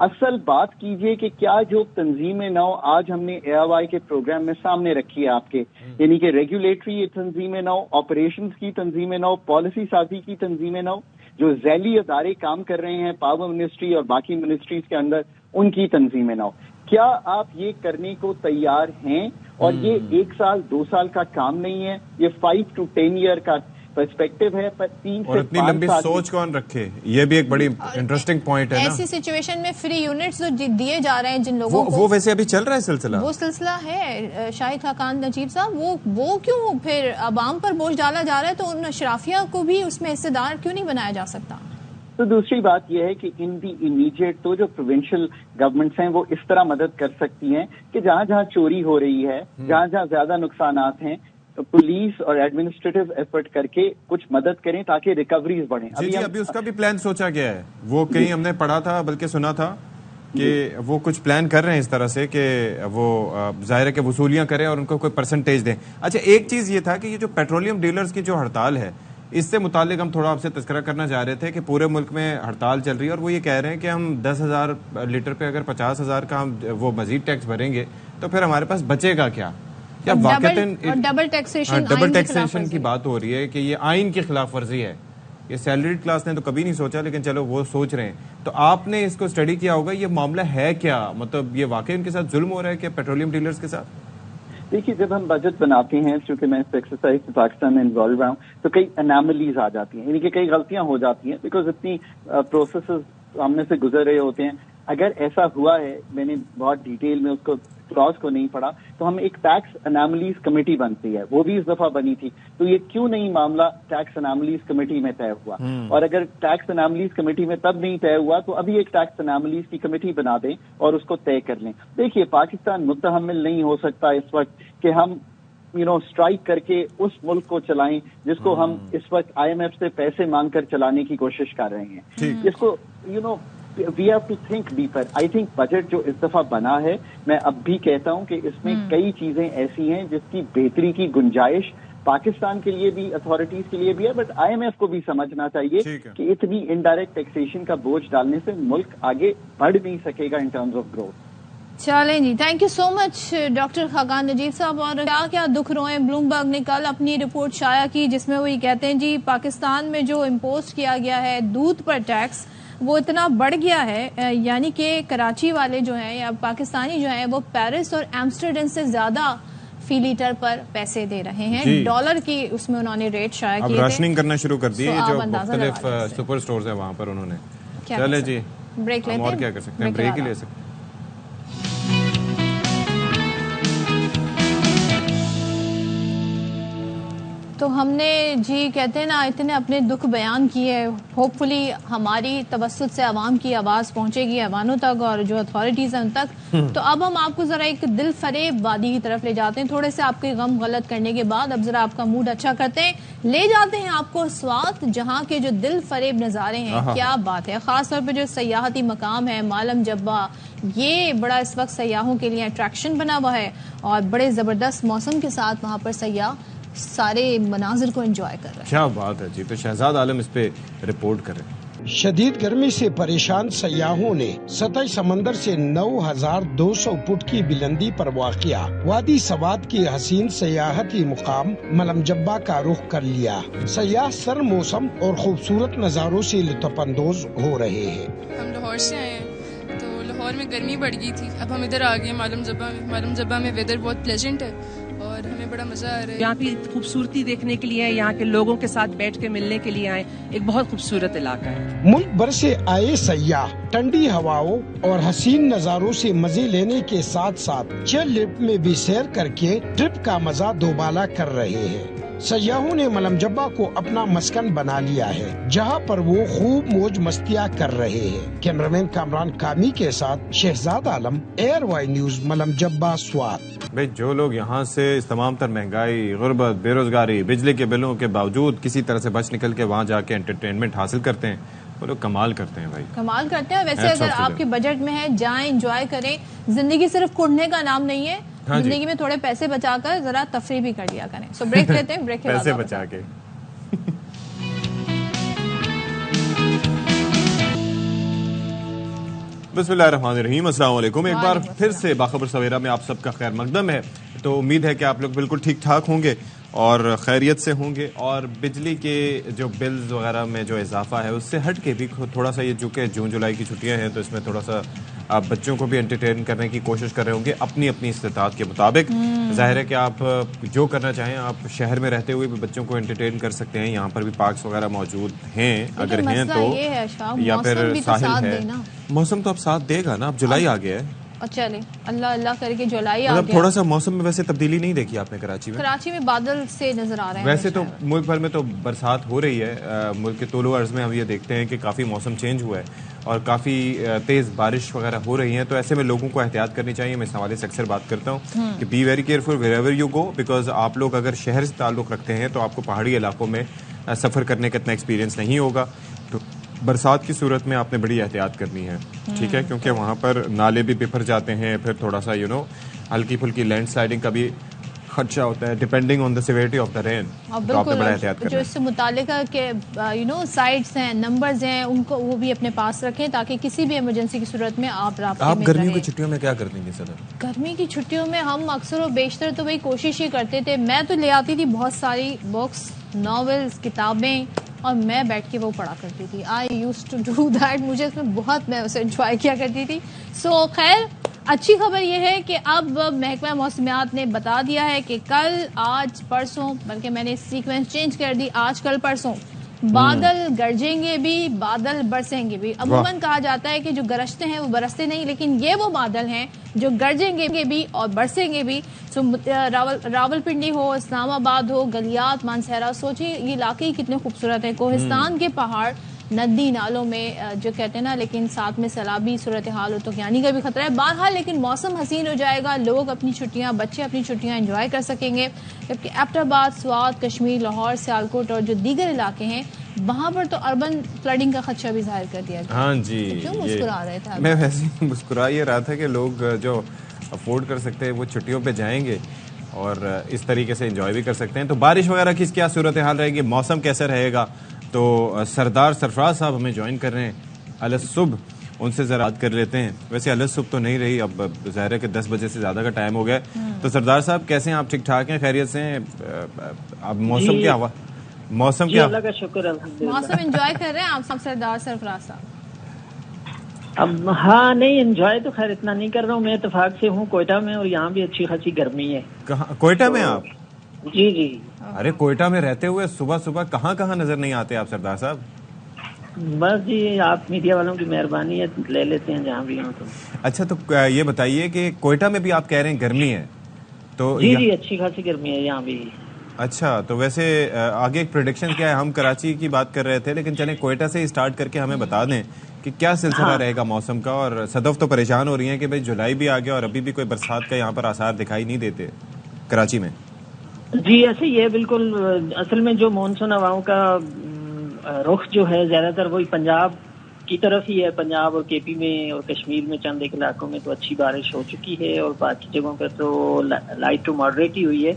G: اصل بات کیجئے کہ کیا جو تنظیم نو آج ہم نے اے آئی وائی کے پروگرام میں سامنے رکھی ہے آپ کے, یعنی کہ ریگولیٹری تنظیم نو, آپریشنز کی تنظیم نو, پالیسی سازی کی تنظیم نو, جو ذیلی ادارے کام کر رہے ہیں پاور منسٹری اور باقی منسٹریز کے اندر, ان کی تنظیم نو, کیا آپ یہ کرنے کو تیار ہیں؟ اور یہ 1 سال 2 سال کا کام نہیں ہے, یہ 5 to 10 ایئر کا پرسپیکٹو ہے. پر 3 سے 5
A: اتنی لمبی سوچ کون رکھے, یہ بھی ایک بڑی انٹرسٹنگ پوائنٹ ہے.
B: ایسی سچویشن میں فری یونٹس جو دیے جا رہے ہیں جن لوگوں کو,
A: وہ ویسے ابھی چل رہا ہے سلسلہ,
B: وہ سلسلہ ہے شاہد خاقان نجیب صاحب, وہ کیوں پھر عوام پر بوجھ ڈالا جا رہا ہے؟ تو ان اشرافیہ کو بھی اس میں حصے دار کیوں نہیں بنایا جا سکتا؟
G: تو دوسری بات یہ ہے کہ ان دی امیڈیٹ تو جو پروونشل گورنمنٹس ہیں وہ اس طرح مدد کر سکتی ہیں کہ جہاں جہاں چوری ہو رہی ہے, جہاں جہاں زیادہ نقصانات ہیں, پولیس اور ایڈمنسٹریٹو ایفرٹ کر کے کچھ مدد کریں تاکہ ریکوریز بڑھیں.
A: ابھی اس کا بھی پلان سوچا گیا ہے, وہ کہیں ہم نے پڑھا تھا بلکہ سنا تھا کہ وہ کچھ پلان کر رہے ہیں اس طرح سے کہ وہ ظاہر ہے کہ وصولیاں کریں اور ان کو کوئی پرسنٹیج دیں. اچھا, ایک چیز یہ تھا کہ یہ جو پیٹرولیم ڈیلرز کی جو ہڑتال ہے, اس سے متعلق ہم تھوڑا آپ سے تذکرہ کرنا چاہ رہے تھے کہ پورے ملک میں ہڑتال چل رہی ہے اور وہ یہ کہہ رہے ہیں کہ ہم 10,000 لیٹر پہ اگر 50,000 کا ہم وہ مزید ٹیکس بھریں گے تو پھر ہمارے پاس بچے گا کیا؟ یا
B: ڈبل
A: ٹیکسیشن کی بات ہو رہی ہے کہ یہ آئین کی خلاف ورزی ہے. یہ سیلریڈ کلاس نے تو کبھی نہیں سوچا, لیکن چلو وہ سوچ رہے ہیں. تو آپ نے اس کو اسٹڈی کیا ہوگا, یہ معاملہ ہے کیا؟ مطلب یہ واقعی ان کے ساتھ ظلم ہو رہا ہے کہ پیٹرولیم ڈیلرز کے ساتھ؟
G: دیکھیے, جب ہم بجٹ بناتے ہیں, چونکہ میں اس ایکسرسائز سے پاکستان میں انوالو رہا ہوں, تو کئی اناملیز آ جاتی ہیں, یعنی کہ کئی غلطیاں ہو جاتی ہیں, بیکاز اتنی پروسیسز سامنے سے گزر رہے ہوتے ہیں. اگر ایسا ہوا ہے, میں نے بہت ڈیٹیل میں اس کو کلاس کو نہیں پڑھا, تو ہم ایک ٹیکس اناملیز کمیٹی بنتی ہے, وہ بھی اس دفعہ بنی تھی. تو یہ کیوں نہیں معاملہ ٹیکس اناملیز کمیٹی میں طے ہوا؟ اور اگر ٹیکس اناملیز کمیٹی میں تب نہیں طے ہوا تو ابھی ایک ٹیکس اناملیز کی کمیٹی بنا دیں اور اس کو طے کر لیں. دیکھیے, پاکستان متحمل نہیں ہو سکتا اس وقت کہ ہم اسٹرائک کر کے اس ملک کو چلائیں جس کو ہم اس وقت آئی ایم ایف سے پیسے مانگ کر چلانے کی کوشش کر رہے ہیں. اس کو we have to think deeper. I think budget جو اس دفعہ بنا ہے, میں اب بھی کہتا ہوں کہ اس میں کئی چیزیں ایسی ہیں جس کی بہتری کی گنجائش پاکستان کے لیے بھی, اتھارٹیز کے لیے بھی ہے, بٹ آئی ایم ایف کو بھی سمجھنا چاہیے کہ اتنی انڈائریکٹ ٹیکسیشن کا بوجھ ڈالنے سے ملک آگے بڑھ نہیں سکے گا ان ٹرمز آف گروتھ.
B: چلیں جی, thank you so much doctor Khaqan Najeeb صاحب. اور کیا کیا دکھ روئے, بلومبرگ نے کل اپنی رپورٹ شائع کی جس میں وہ یہ کہتے ہیں جی پاکستان میں جو امپوز کیا گیا ہے دودھ پر ٹیکس وہ اتنا بڑھ گیا ہے, یعنی کہ کراچی والے جو ہیں یا پاکستانی جو ہیں وہ پیرس اور ایمسٹرڈیم سے زیادہ فی لیٹر پر پیسے دے رہے ہیں. ڈالر کی اس میں انہوں نے ریٹ شائع کیے,
A: راشننگ کرنا شروع کر دی جو مختلف سپر سٹورز ہیں وہاں پر انہوں نے. چلے جی,
B: بریک لیتے ہیں,
A: اور کیا کر سکتے ہیں, بریک ہی لے سکتے ہیں.
B: تو ہم نے جی کہتے ہیں نا اتنے اپنے دکھ بیان کیے, ہوپ فلی ہماری توسط سے عوام کی آواز پہنچے گی ایوانوں تک اور جو اتھارٹیز ہیں ان تک. تو اب ہم آپ کو ذرا ایک دل فریب وادی کی طرف لے جاتے ہیں, تھوڑے سے آپ کے غم غلط کرنے کے بعد اب ذرا آپ کا موڈ اچھا کرتے ہیں, لے جاتے ہیں آپ کو سوات جہاں کے جو دل فریب نظارے ہیں. کیا بات ہے, خاص طور پہ جو سیاحتی مقام ہے مالم جبہ, یہ بڑا اس وقت سیاحوں کے لیے اٹریکشن بنا ہوا ہے اور بڑے زبردست موسم کے ساتھ وہاں پر سیاح سارے مناظر کو انجوائے کر رہے ہیں.
A: کیا بات ہے جی. تو شہزاد عالم اس پہ رپورٹ کریں.
H: شدید گرمی سے پریشان سیاحوں نے سطح سمندر سے 9,200 فٹ کی بلندی پر واقع وادی سوات کی حسین سیاحتی مقام ملم جبہ کا رخ کر لیا. سیاح سر موسم اور خوبصورت نظاروں سے لطف اندوز ہو رہے ہیں.
I: ہم لاہور سے آئے ہیں تو لاہور میں گرمی بڑھ گئی تھی, اب ہم ادھر آ گئے ملم جبہ میں ویدر بہت پلیزنٹ ہے اور ہمیں بڑا مزہ آ رہا ہے.
J: یہاں کی خوبصورتی دیکھنے کے لیے, یہاں کے لوگوں کے ساتھ بیٹھ کے ملنے کے لیے آئے. ایک بہت خوبصورت علاقہ ہے.
H: ملک بھر سے آئے سیاح ٹھنڈی ہواؤں اور حسین نظاروں سے مزے لینے کے ساتھ ساتھ چیئر لفٹ میں بھی سیر کر کے ٹرپ کا مزہ دوبالا کر رہے ہیں. سیاحوں نے ملم جبہ کو اپنا مسکن بنا لیا ہے, جہاں پر وہ خوب موج مستیاں کر رہے ہیں. کیمرامین کامران کامی کے ساتھ شہزاد عالم, ایئر وائی نیوز, ملم جبہ, سوات.
A: بھئی جو لوگ یہاں سے اس تمام تر مہنگائی, غربت, بے روزگاری, بجلی کے بلوں کے باوجود کسی طرح سے بچ نکل کے وہاں جا کے انٹرٹینمنٹ حاصل کرتے ہیں, وہ لوگ کمال کرتے ہیں بھائی,
B: کمال کرتے ہیں. ویسے اگر آپ کے بجٹ میں ہے, جائیں, انجوائے کریں. زندگی صرف کڑنے کا نام نہیں ہے, زندگی میں تھوڑے پیسے بچا کر ذرا تفریح بھی کر لیا کریں. سو بریک لیتے ہیں, بریک کے بعد
A: پیسے بچا کے. بسم اللہ الرحمن الرحیم. السلام علیکم. ایک بار پھر سے باخبر سویرا میں آپ سب کا خیر مقدم ہے. تو امید ہے کہ آپ لوگ بالکل ٹھیک ٹھاک ہوں گے اور خیریت سے ہوں گے, اور بجلی کے جو بلز وغیرہ میں جو اضافہ ہے اس سے ہٹ کے بھی تھوڑا سا, یہ چونکہ جون جولائی کی چھٹیاں ہیں تو اس میں تھوڑا سا آپ بچوں کو بھی انٹرٹین کرنے کی کوشش کر رہے ہوں گے اپنی اپنی استطاعت کے مطابق. ظاہر ہے کہ آپ جو کرنا چاہیں, آپ شہر میں رہتے ہوئے بھی بچوں کو انٹرٹین کر سکتے ہیں. یہاں پر بھی پارکس وغیرہ موجود ہیں اگر ہیں تو, یا پھر ساحل ہے. موسم تو اب ساتھ دے گا نا, اب جولائی آ گیا ہے.
B: چلے اللہ اللہ کر کے جولائی آ گیا.
A: تھوڑا سا موسم میں ویسے تبدیلی نہیں دیکھی آپ نے کراچی میں؟
B: کراچی میں بادل سے نظر آ رہے ہیں.
A: ویسے تو ملک بھر میں تو برسات ہو رہی ہے. ملک کے طول و عرض میں ہم یہ دیکھتے ہیں کہ کافی موسم چینج ہوا ہے اور کافی تیز بارش وغیرہ ہو رہی ہیں. تو ایسے میں لوگوں کو احتیاط کرنی چاہیے. میں اس حوالے سے اکثر بات کرتا ہوں کہ be very careful wherever you go, because آپ لوگ اگر شہر سے تعلق رکھتے ہیں تو آپ کو پہاڑی علاقوں میں سفر کرنے کا اتنا ایکسپیرینس نہیں ہوگا. تو برسات کی صورت میں آپ نے بڑی احتیاط کرنی ہے, ٹھیک ہے, کیونکہ وہاں پر نالے بھی بفر جاتے ہیں. پھر تھوڑا سا ہلکی پھلکی لینڈ سلائڈنگ کا بھی خدشہ ہوتا ہے depending on the سیویریٹی of the رین. تو آپ نے بڑا احتیاط کرنا ہے.
B: جو اس سے متعلقہ کے سائٹس ہیں, نمبرز ہیں, ان کو وہ بھی اپنے پاس رکھیں تاکہ کسی بھی ایمرجنسی کی صورت میں آپ رابطے میں.
A: آپ گرمیوں کی چھٹیوں میں کیا کرتے ہیں صدر؟
B: گرمی کی چھٹیوں میں ہم اکثر و بیشتر تو وہی کوشش ہی کرتے تھے. میں تو لے آتی تھی بہت ساری بکس, ناولز, کتابیں, اور میں بیٹھ کے وہ پڑھا کرتی تھی. آئی یوز ٹو ڈو دیٹ. مجھے اس میں بہت, میں اسے انجوائے کیا کرتی تھی. سو خیر, اچھی خبر یہ ہے کہ اب محکمہ موسمیات نے بتا دیا ہے کہ کل, آج, پرسوں, بلکہ میں نے سیکوینس چینج کر دی, آج کل پرسوں بادل گرجیں گے بھی, بادل برسیں گے بھی. عموماً کہا جاتا ہے کہ جو گرجتے ہیں وہ برستے نہیں, لیکن یہ وہ بادل ہیں جو گرجیں گے بھی اور برسیں گے بھی. راول پنڈی ہو, اسلام آباد ہو, گلیات, مانسہرہ, سوچیں یہ علاقے کتنے خوبصورت ہیں. کوہستان کے پہاڑ, ندی نالوں میں جو کہتے ہیں نا, لیکن ساتھ میں سیلابی صورتحال ہو تو یعنی کا بھی خطرہ ہے. بہرحال لیکن موسم حسین ہو جائے گا, لوگ اپنی چھٹیاں, بچے اپنی چھٹیاں انجوائے کر سکیں گے. جبکہ ایبٹ آباد, سوات, کشمیر, لاہور, سیالکوٹ اور جو دیگر علاقے ہیں وہاں پر تو اربن فلڈنگ کا خدشہ بھی ظاہر کر دیا گیا.
A: ہاں جی,
B: کیوں مسکرا رہے تھے؟
A: میں ویسے مسکرا یہ رہا تھا کہ لوگ جو افورڈ کر سکتے ہیں وہ چھٹیوں پہ جائیں گے اور اس طریقے سے انجوائے بھی کر سکتے ہیں. تو بارش وغیرہ کی کیا صورتحال رہے گی, موسم کیسے رہے گا, تو سردار سرفراز صاحب ہمیں جوائن کر رہے ہیں الگ صبح, ان سے ذرا بات کر لیتے ہیں. ویسے الگ صبح تو نہیں رہی, اب ظاہر ہے کہ 10 بجے سے زیادہ کا ٹائم ہو گیا. تو سردار صاحب کیسے ہیں آپ؟ ٹھیک ٹھاک ہیں, خیریت سے ہیں؟ اب موسم کیا ہوا, موسم کیا,
K: اللہ کا شکر ہے,
B: موسم انجوائے کر رہے ہیں آپ سردار سرفراز صاحب؟
K: اب ہاں نہیں, انجوائے تو خیر اتنا نہیں کر رہا ہوں. میں اتفاق سے ہوں کوئٹہ میں, اور یہاں بھی اچھی خاصی گرمی ہے.
A: کہاں کوئٹہ میں آپ؟
K: جی جی.
A: ارے کوئٹہ میں رہتے ہوئے صبح صبح کہاں کہاں نظر نہیں آتے آپ سردار صاحب؟
K: بس جی, آپ میڈیا والوں کی مہربانی ہے, لے لیتے ہیں جہاں بھی ہوں. تو
A: اچھا, تو یہ بتائیے کہ کوئٹہ میں بھی آپ کہہ رہے ہیں گرمی ہے تو؟
K: جی جی, اچھی خاصی گرمی ہے یہاں بھی.
A: اچھا, تو ویسے آگے ایک پریڈکشن کیا ہے؟ ہم کراچی کی بات کر رہے تھے, لیکن چلیں کوئٹہ سے ہی اسٹارٹ کر کے ہمیں بتا دیں کہ کیا سلسلہ رہے گا موسم کا. اور صدف تو پریشان ہو رہی ہیں کہ بھائی جولائی بھی آ گیا اور ابھی بھی کوئی برسات کا یہاں پر آثار دکھائی نہیں دیتے کراچی میں.
K: جی ایسے یہ بالکل, اصل میں جو مونسون ہواؤں کا رخ جو ہے زیادہ تر وہی پنجاب کی طرف ہی ہے. پنجاب اور کے پی میں اور کشمیر میں چند ایک علاقوں میں تو اچھی بارش ہو چکی ہے اور باقی جگہوں پہ تو لائٹ ٹو ماڈریٹ ہی ہوئی ہے.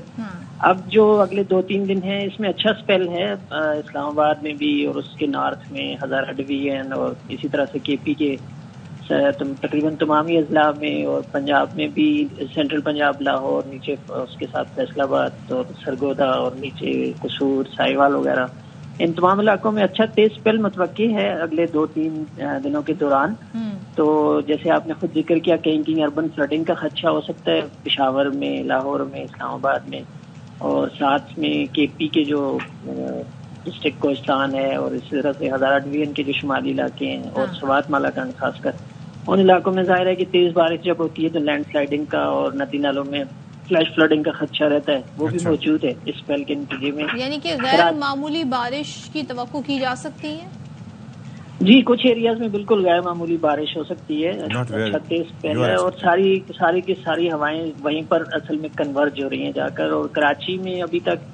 K: اب جو اگلے 2-3 دن ہیں اس میں اچھا اسپیل ہے اسلام آباد میں بھی اور اس کے نارتھ میں ہزارہ ڈویژن اور اسی طرح سے کے پی کے تقریباً تمامی اضلاع میں اور پنجاب میں بھی سینٹرل پنجاب لاہور نیچے اس کے ساتھ فیصل آباد اور سرگودا اور نیچے قصور ساہیوال وغیرہ ان تمام علاقوں میں اچھا تیز اسپیل متوقع ہے اگلے 2-3 دنوں کے دوران. تو جیسے آپ نے خود ذکر کیا کہیں اربن فلڈنگ کا خدشہ ہو سکتا ہے پشاور میں لاہور میں اسلام آباد میں اور ساتھ میں کے پی کے جو ڈسٹرکٹ کوہستان ہے اور اسی طرح سے ہزارہ ڈویژن کے جو شمالی علاقے ہیں اور سوات مالاکنڈ خاص کر ان علاقوں میں ظاہر ہے کہ تیز بارش جب ہوتی ہے تو لینڈ سلائڈنگ کا اور ندی نالوں میں فلیش فلڈنگ کا خدشہ رہتا ہے وہ بھی موجود ہے اس اسپیل کے نتیجے میں.
B: یعنی کہ غیر معمولی بارش کی توقع کی جا سکتی ہے.
K: جی کچھ ایریاز میں بالکل غیر معمولی بارش ہو سکتی ہے. اچھا تیز اسپیل ہے اور ساری کی ساری ہوائیں وہیں پر اصل میں کنورج ہو رہی ہیں جا کر. اور کراچی میں ابھی تک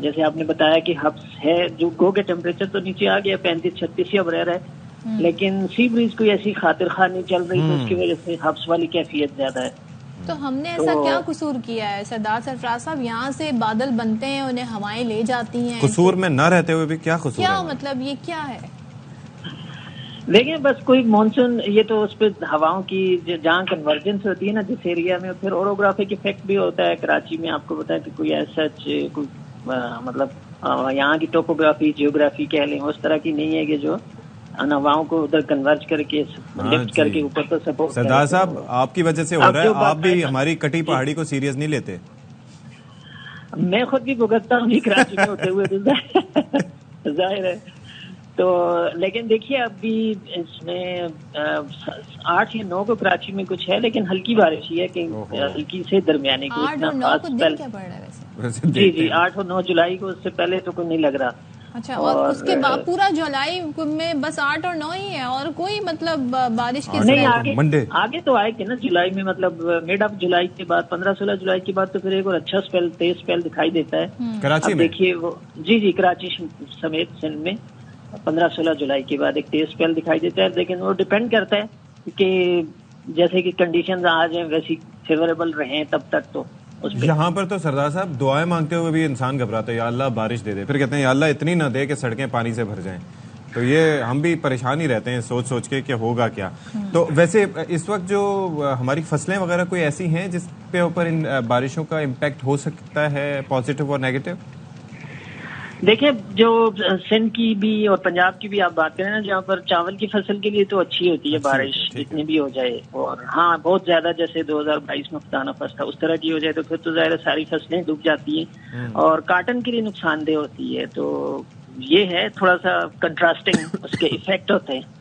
K: جیسے آپ نے بتایا کہ ہبس ہے جو گو کے ٹیمپریچر تو نیچے آ گیا 35-36 اب رہ رہا ہے لیکن سی بریز کوئی ایسی خاطر خواہ نہیں چل رہی تو اس کی وجہ سے ہبس والی کیفیت زیادہ ہے.
B: تو ہم نے ایسا کیا قصور کیا ہے سردار سرفراز صاحب؟ یہاں سے بادل بنتے ہیں انہیں ہوائیں لے جاتی ہیں
A: قصور میں نہ رہتے ہوئے بھی کیا قصور
B: کیا مطلب یہ کیا ہے؟
K: دیکھیں بس کوئی مانسون یہ تو اس پہ ہواؤں کی جہاں کنورجنس ہوتی ہے نا جس ایریا میں پھر اورogرافک افیکٹ بھی ہوتا ہے. کراچی میں آپ کو بتایا کہ کوئی ایسا کوئی مطلب یہاں کی ٹوپوگرافی جیوگرافی کہہ لیں اس طرح کی نہیں ہے کہ جو ہواؤں کو ادھر کنورج کر کے لفٹ کر کے اوپر تو سپورٹ.
A: سردار صاحب آپ کی وجہ سے ہو رہا ہے آپ بھی ہماری کٹی پہاڑی کو سیریس نہیں لیتے.
K: میں خود بھی بھگتتا ہوں کراچی میں ہوتے ہوئے ظاہر ہے. تو لیکن دیکھیے اب بھی اس میں 8 یا 9 کو کراچی میں کچھ ہے لیکن ہلکی بارش ہی ہے کہ ہلکی سے درمیانی کو اتنا خاص. جی 8 اور 9 جولائی کو اس سے پہلے تو کوئی نہیں لگ رہا.
B: اچھا اور اس کے بعد پورا جولائی میں بس 8 اور 9 ہی ہے اور کوئی مطلب بارش کی
K: نہیں آگے تو آئے کہ نا جولائی میں مطلب مڈ آف جولائی کے بعد 15-16 جولائی کے بعد تو پھر ایک اور اچھا اسپیل تیز اسپیل دکھائی دیتا ہے
A: کراچی میں.
K: دیکھیے وہ جی کراچی سمیت سندھ میں 15-16 جولائی کے بعد ایک تیز اسپیل دکھائی دیتا ہے لیکن وہ ڈپینڈ کرتا ہے کہ جیسے کہ کنڈیشنز آ جائیں ویسی فیوریبل رہیں تب تک. تو
A: یہاں پر تو سردار صاحب دعائیں مانگتے ہوئے بھی انسان گھبراتا ہے یا اللہ بارش دے دے پھر کہتے ہیں یا اللہ اتنی نہ دے کہ سڑکیں پانی سے بھر جائیں. تو یہ ہم بھی پریشان ہی رہتے ہیں سوچ کے کہ ہوگا کیا. تو ویسے اس وقت جو ہماری فصلیں وغیرہ کوئی ایسی ہیں جس پہ اوپر ان بارشوں کا امپیکٹ ہو سکتا ہے پازیٹیو اور نیگیٹو؟
K: دیکھیں جو سندھ کی بھی اور پنجاب کی بھی آپ بات کریں نا جہاں پر چاول کی فصل کے لیے تو اچھی ہوتی ہے بارش جتنی بھی ہو جائے. اور ہاں بہت زیادہ جیسے 2022 میں خدا نفس تھا اس طرح کی ہو جائے تو پھر تو ظاہر ساری فصلیں ڈوب جاتی ہیں اور کاٹن کے لیے نقصان دہ ہوتی ہے. تو یہ ہے تھوڑا سا کنٹراسٹنگ اس کے ایفیکٹ ہوتے ہیں.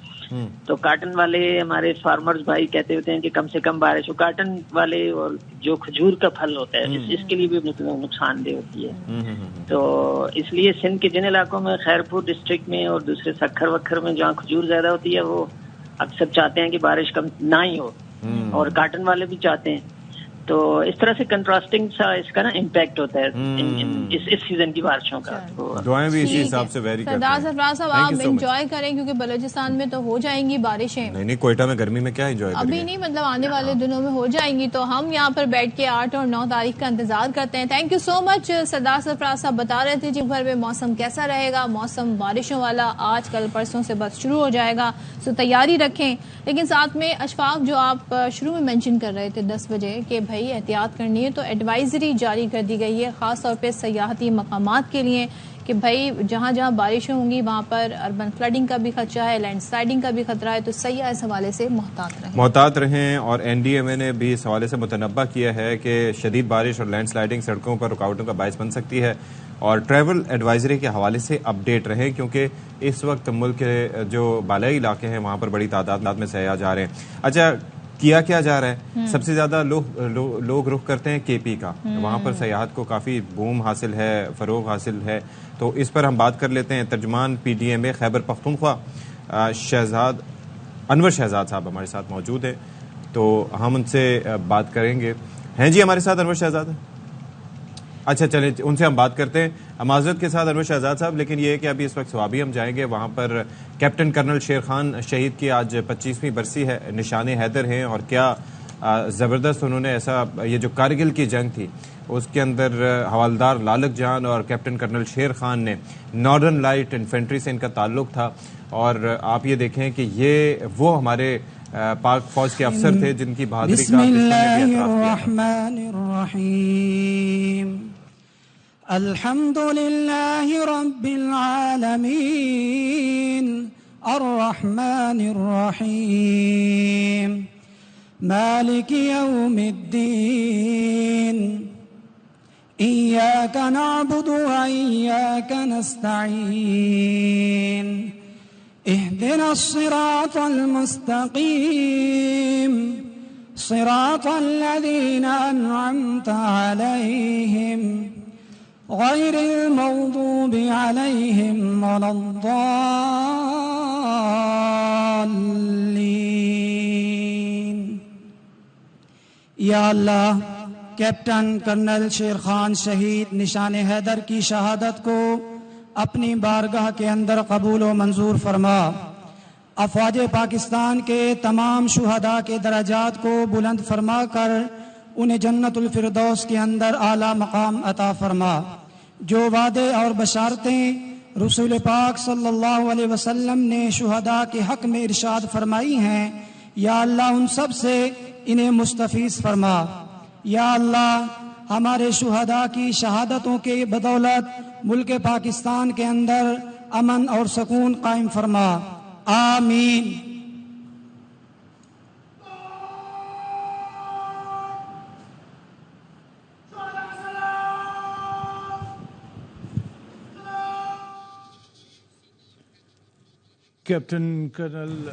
K: تو کاٹن والے ہمارے فارمرز بھائی کہتے ہوتے ہیں کہ کم سے کم بارش ہو. کاٹن والے اور جو کھجور کا پھل ہوتا ہے اس کے لیے بھی نقصان دہ ہوتی ہے. تو اس لیے سندھ کے جن علاقوں میں خیرپور ڈسٹرکٹ میں اور دوسرے سکھر وکھر میں جہاں کھجور زیادہ ہوتی ہے وہ اکثر چاہتے ہیں کہ بارش کم نہ ہی ہو اور کاٹن والے بھی چاہتے ہیں. تو اس طرح سے کنٹراسٹنگ سا اس کا نا امپیکٹ ہوتا ہے اس سیزن کی بارشوں کا.
A: دعائیں بھی اسی حساب سے ویری کرتی ہیں.
B: سردار سرفراز صاحب آپ انجوائے کریں کیونکہ بلوچستان میں تو ہو جائیں گی بارشیں.
A: نہیں کوئٹہ میں گرمی میں کیا انجوائے کریں
B: ابھی نہیں مطلب آنے والے دنوں میں ہو جائیں گی. تو ہم یہاں پر بیٹھ کے 8 اور 9 تاریخ کا انتظار کرتے ہیں. تھینک یو سو مچ. سردار سرفراز صاحب بتا رہے تھے جی بھر میں موسم کیسا رہے گا. موسم بارشوں والا آج کل پرسوں سے بس شروع ہو جائے گا سو تیاری رکھیں. لیکن ساتھ میں اشفاق جو آپ شروع میں مینشن کر رہے تھے 10 بجے کہ بھائی احتیاط کرنی ہے تو ایڈوائزری جاری کر دی گئی ہے خاص طور پہ سیاحتی مقامات کے لیے کہ بھائی جہاں جہاں بارشیں ہوں گی وہاں پر اربن فلڈنگ کا بھی خدشہ ہے لینڈ سلائڈنگ کا بھی خطرہ ہے. تو سیاح اس حوالے سے
A: محتاط رہیں. اور این ڈی ایم اے نے بھی اس حوالے سے متنبہ کیا ہے کہ شدید بارش اور لینڈ سلائڈنگ سڑکوں پر رکاوٹوں کا باعث بن سکتی ہے اور ٹریول ایڈوائزری کے حوالے سے اپڈیٹ رہیں کیونکہ اس وقت ملک کے جو بالائی علاقے ہیں وہاں پر بڑی تعداد میں سیاح جا رہے ہیں. اچھا کیا جا رہا ہے؟ سب سے زیادہ لوگ رخ کرتے ہیں کے پی کا. وہاں پر سیاحت کو کافی بوم حاصل ہے فروغ حاصل ہے. تو اس پر ہم بات کر لیتے ہیں. ترجمان پی ڈی ایم اے خیبر پختونخوا انور شہزاد صاحب ہمارے ساتھ موجود ہیں تو ہم ان سے بات کریں گے. ہیں جی ہمارے ساتھ انور شہزاد؟ اچھا چلیں ان سے ہم بات کرتے ہیں معذرت کے ساتھ انور شہزاد صاحب، لیکن یہ ہے کہ ابھی اس وقت سوابی ہم جائیں گے، وہاں پر کیپٹن کرنل شیر خان شہید کی آج 25ویں برسی ہے، نشان حیدر ہیں، اور کیا زبردست انہوں نے ایسا، یہ جو کارگل کی جنگ تھی اس کے اندر حوالدار لالک جان اور کیپٹن کرنل شیر خان نے نارڈرن لائٹ انفینٹری سے ان کا تعلق تھا، اور آپ یہ دیکھیں کہ یہ وہ ہمارے پاک فوج کے افسر تھے جن کی بہادری کا
L: بسم اللہ الرحمن الرحیم الحمد للہ رب العالمین الرحمن الرحیم مالک یوم الدین ایاک نعبد و ایاک نستعین اهدنا الصراط المستقيم صراط الذين أنعمت عليهم غير المغضوب عليهم ولا الضالين. یا اللہ، کیپٹن کرنل شیر خان شہید نشان حیدر کی شہادت کو اپنی بارگاہ کے اندر قبول و منظور فرما. افواج پاکستان کے تمام شہداء کے درجات کو بلند فرما کر انہیں جنت الفردوس کے اندر اعلیٰ مقام عطا فرما. جو وعدے اور بشارتیں رسول پاک صلی اللہ علیہ وسلم نے شہداء کے حق میں ارشاد فرمائی ہیں، یا اللہ ان سب سے انہیں مستفیض فرما. یا اللہ، ہمارے شہداء کی شہادتوں کے بدولت ملک پاکستان کے اندر امن اور سکون قائم فرما. آمین.
M: کیپٹن کرنل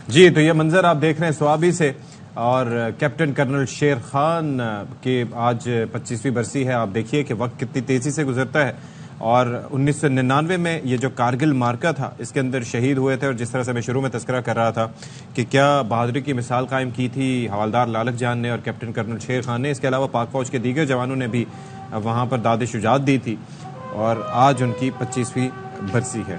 A: جی، تو یہ منظر آپ دیکھ رہے ہیں سوابی سے، اور کیپٹن کرنل شیر خان کی آج 25ویں برسی ہے. آپ دیکھیے کہ وقت کتنی تیزی سے گزرتا ہے، اور 1999 میں یہ جو کارگل مارکا تھا اس کے اندر شہید ہوئے تھے، اور جس طرح سے میں شروع میں تذکرہ کر رہا تھا کہ کیا بہادری کی مثال قائم کی تھی حوالدار لالک جان نے اور کیپٹن کرنل شیر خان نے. اس کے علاوہ پاک فوج کے دیگر جوانوں نے بھی وہاں پر داد شجاعت دی تھی، اور آج ان کی 25ویں برسی ہے.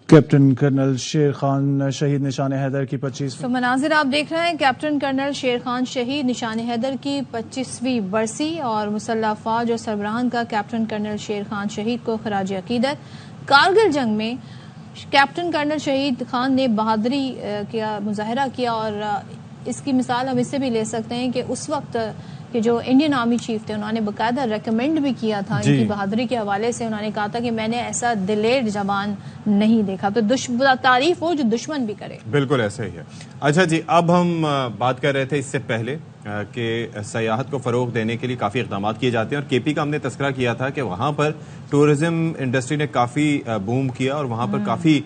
M: کیپٹن کرنل شیر خان شہید نشان حیدر کی 25
B: تو مناظر آپ دیکھ رہے ہیں کیپٹن کرنل شیر خان شہید نشان حیدر کی 25ویں برسی، اور مسلح افواج اور سربراہان کا کیپٹن کرنل شیر خان شہید کو خراج عقیدت. کارگل جنگ میں کیپٹن کرنل شہید خان نے بہادری کا مظاہرہ کیا، اور اس کی مثال ہم اس سے بھی لے سکتے ہیں کہ اس وقت کہ جو انڈین آرمی چیف تھے انہوں نے باقاعدہ ریکمینڈ بھی کیا تھا ان کی بہادری کے حوالے سے. انہوں نے کہا تھا کہ میں نے ایسا دلیر جوان نہیں دیکھا. تو تعریف ہو جو دشمن بھی کرے.
A: بالکل ایسا ہی ہے. اچھا جی، اب ہم بات کر رہے تھے اس سے پہلے کہ سیاحت کو فروغ دینے کے لیے کافی اقدامات کیے جاتے ہیں، اور کے پی کا ہم نے تذکرہ کیا تھا کہ وہاں پر ٹورزم انڈسٹری نے کافی بوم کیا اور وہاں پر کافی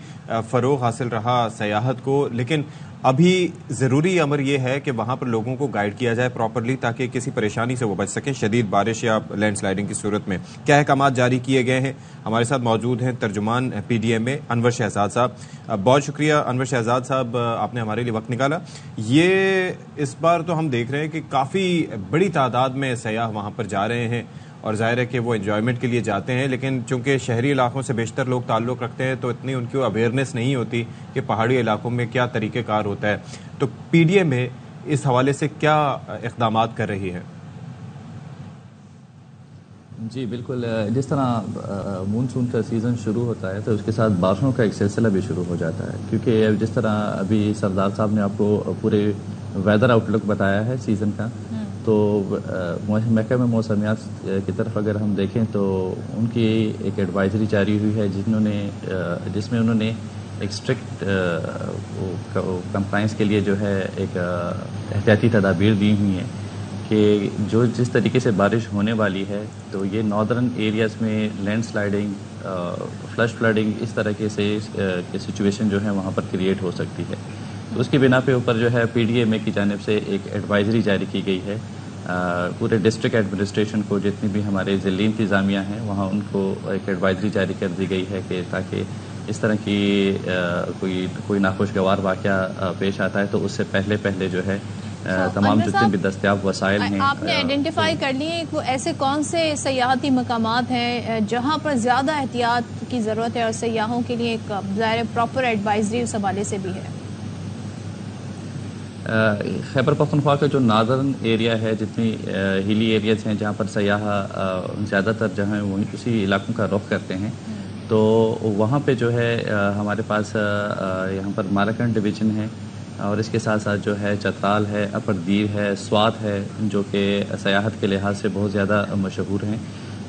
A: فروغ حاصل رہا سیاحت کو. لیکن ابھی ضروری امر یہ ہے کہ وہاں پر لوگوں کو گائیڈ کیا جائے پراپرلی تاکہ کسی پریشانی سے وہ بچ سکیں شدید بارش یا لینڈ سلائڈنگ کی صورت میں. کیا احکامات جاری کیے گئے ہیں؟ ہمارے ساتھ موجود ہیں ترجمان پی ڈی ایم اے انور شہزاد صاحب. بہت شکریہ انور شہزاد صاحب، آپ نے ہمارے لیے وقت نکالا. یہ اس بار تو ہم دیکھ رہے ہیں کہ کافی بڑی تعداد میں سیاح وہاں پر جا رہے ہیں، اور ظاہر ہے کہ وہ انجوائمنٹ کے لیے جاتے ہیں، لیکن چونکہ شہری علاقوں سے بیشتر لوگ تعلق رکھتے ہیں تو اتنی ان کی اویئرنیس نہیں ہوتی کہ پہاڑی علاقوں میں کیا طریقہ کار ہوتا ہے. تو پی ڈی ایم میں اس حوالے سے کیا اقدامات کر رہی ہے؟
N: جی بالکل، جس طرح مونسون کا سیزن شروع ہوتا ہے تو اس کے ساتھ بارشوں کا ایک سلسلہ بھی شروع ہو جاتا ہے، کیونکہ جس طرح ابھی سردار صاحب نے آپ کو پورے ویدر آؤٹ لک بتایا ہے سیزن کا، تو محکمہ موسمیات کی طرف اگر ہم دیکھیں تو ان کی ایک ایڈوائزری جاری ہوئی ہے جس میں انہوں نے ایک اسٹرکٹ کمپلائنس کے لیے جو ہے ایک احتیاطی تدابیر دی ہوئی ہیں کہ جس طریقے سے بارش ہونے والی ہے تو یہ ناردرن ایریاز میں لینڈ سلائڈنگ، فلش فلڈنگ، اس طرح کے سچویشن جو ہے وہاں پر کریٹ ہو سکتی ہے. تو اس کی بنا پہ اوپر جو ہے پی ڈی ایم اے کی جانب سے ایک ایڈوائزری جاری کی گئی ہے پورے ڈسٹرکٹ ایڈمنسٹریشن کو، جتنی بھی ہمارے ضلعی انتظامیہ ہیں وہاں ان کو ایک ایڈوائزری جاری کر دی گئی ہے کہ تاکہ اس طرح کی کوئی ناخوشگوار واقعہ پیش آتا ہے تو اس سے پہلے جو ہے تمام جتنے بھی دستیاب وسائل ہیں.
B: آپ نے آئیڈینٹیفائی کر لیے وہ ایسے کون سے سیاحتی مقامات ہیں جہاں پر زیادہ احتیاط کی ضرورت ہے اور سیاحوں کے لیے ایک ظاہر پراپر ایڈوائزری اس حوالے سے بھی ہے؟
N: خیبر پختونخوا کا جو ناردرن ایریا ہے، جتنی ہیلی ایریاز ہیں جہاں پر سیاح زیادہ تر جو ہیں وہ اسی علاقوں کا رخ کرتے ہیں، تو وہاں پہ جو ہے ہمارے پاس یہاں پر ماراکنڈ ڈویژن ہے اور اس کے ساتھ ساتھ جو ہے چترال ہے، اپر دیر ہے، سوات ہے، جو کہ سیاحت کے لحاظ سے بہت زیادہ مشہور ہیں.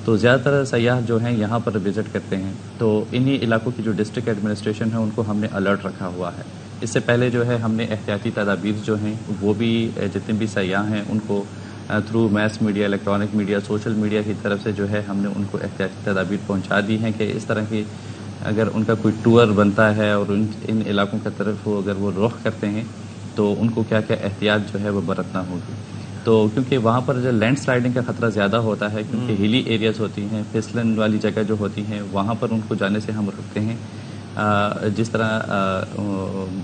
N: تو زیادہ تر سیاح جو ہیں یہاں پر وزٹ کرتے ہیں، تو انہی علاقوں کی جو ڈسٹرکٹ ایڈمنسٹریشن ہے ان کو ہم نے الرٹ رکھا ہوا ہے. اس سے پہلے جو ہے ہم نے احتیاطی تدابیر جو ہیں وہ بھی جتنے بھی سیاح ہیں ان کو through mass media, electronic media, social media کی طرف سے جو ہے ہم نے ان کو احتیاطی تدابیر پہنچا دی ہیں کہ اس طرح کی اگر ان کا کوئی ٹور بنتا ہے اور ان علاقوں کی طرف اگر وہ رخ کرتے ہیں تو ان کو کیا کیا احتیاط جو ہے وہ برتنا ہوگی. تو کیونکہ وہاں پر جو لینڈ سلائڈنگ کا خطرہ زیادہ ہوتا ہے، کیونکہ ہیلی ایریاز ہوتی ہیں، پھسلن والی جگہ جو ہوتی ہیں وہاں پر ان کو جانے سے ہم رکھتے ہیں. جس طرح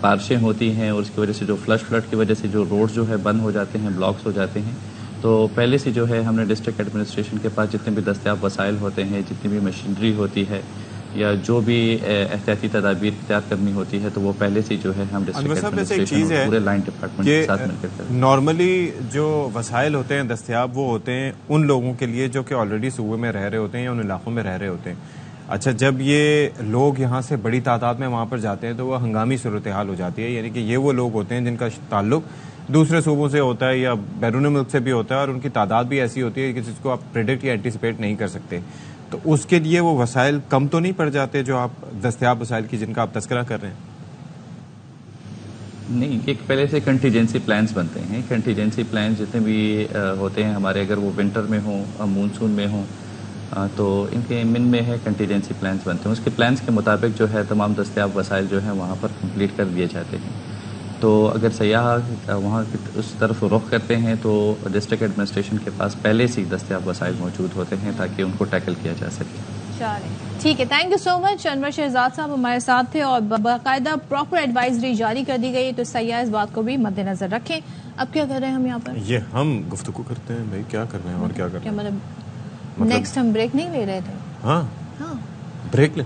N: بارشیں ہوتی ہیں اور اس کی وجہ سے جو فلش فلڈ کی وجہ سے جو روڈ جو ہے بند ہو جاتے ہیں، بلاکس ہو جاتے ہیں، تو پہلے سے جو ہے ہم نے ڈسٹرکٹ ایڈمنسٹریشن کے پاس جتنے بھی دستیاب وسائل ہوتے ہیں، جتنی بھی مشینری ہوتی ہے یا جو بھی احتیاطی تدابیر اختیار کرنی ہوتی ہے تو وہ پہلے سے جو ہے ہم ڈسٹرکٹ ایڈمنسٹریشن اور پورے لائن ڈپارٹمنٹ کے ساتھ مل کر
A: نارملی جو وسائل ہوتے ہیں دستیاب وہ ہوتے ہیں ان لوگوں کے لیے جو کہ آلریڈی صوبے میں رہ رہے ہوتے ہیں یا ان علاقوں میں رہ رہے ہوتے ہیں. اچھا، جب یہ لوگ یہاں سے بڑی تعداد میں وہاں پر جاتے ہیں تو وہ ہنگامی صورتحال ہو جاتی ہے، یعنی کہ یہ وہ لوگ ہوتے ہیں جن کا تعلق دوسرے صوبوں سے ہوتا ہے یا بیرون ملک سے بھی ہوتا ہے اور ان کی تعداد بھی ایسی ہوتی ہے کہ جس کو آپ پریڈکٹ یا اینٹیسپیٹ نہیں کر سکتے. تو اس کے لیے وہ وسائل کم تو نہیں پڑ جاتے جو آپ دستیاب وسائل کی جن کا آپ تذکرہ کر رہے ہیں؟
N: نہیں، ایک پہلے سے کنٹیجنسی پلانز بنتے ہیں. کنٹیجنسی پلانز جتنے بھی ہوتے ہیں ہمارے، اگر وہ ونٹر میں ہوں، مونسون میں ہوں، تو ان کے من میں ہے کنٹیجنسی پلانز بنتے ہیں. اس کے پلانز کے مطابق جو ہے تمام دستیاب وسائل جو ہیں وہاں پر کمپلیٹ کر دیے جاتے ہیں. تو اگر سیاح وہاں اس طرف رخ کرتے ہیں تو ڈسٹرکٹ ایڈمنسٹریشن کے پاس پہلے سے دستیاب وسائل موجود ہوتے ہیں تاکہ ان کو ٹیکل کیا جا سکے.
B: ٹھیک ہے، تھینک یو سو مچ. انور شہزاد صاحب ہمارے ساتھ تھے اور باقاعدہ پراپر ایڈوائزری جاری کر دی گئی، تو سیاح اس بات کو بھی مد نظر رکھیں. اب کیا کر رہے ہیں ہم یہاں پر؟
A: یہ ہم گفتگو کرتے ہیں بھائی، کیا کر رہے ہیں اور کیا کر رہے ہیں.
B: مطلب نیکسٹ ہم بریک نہیں لے رہے تھے؟
A: ہاں بریک لے.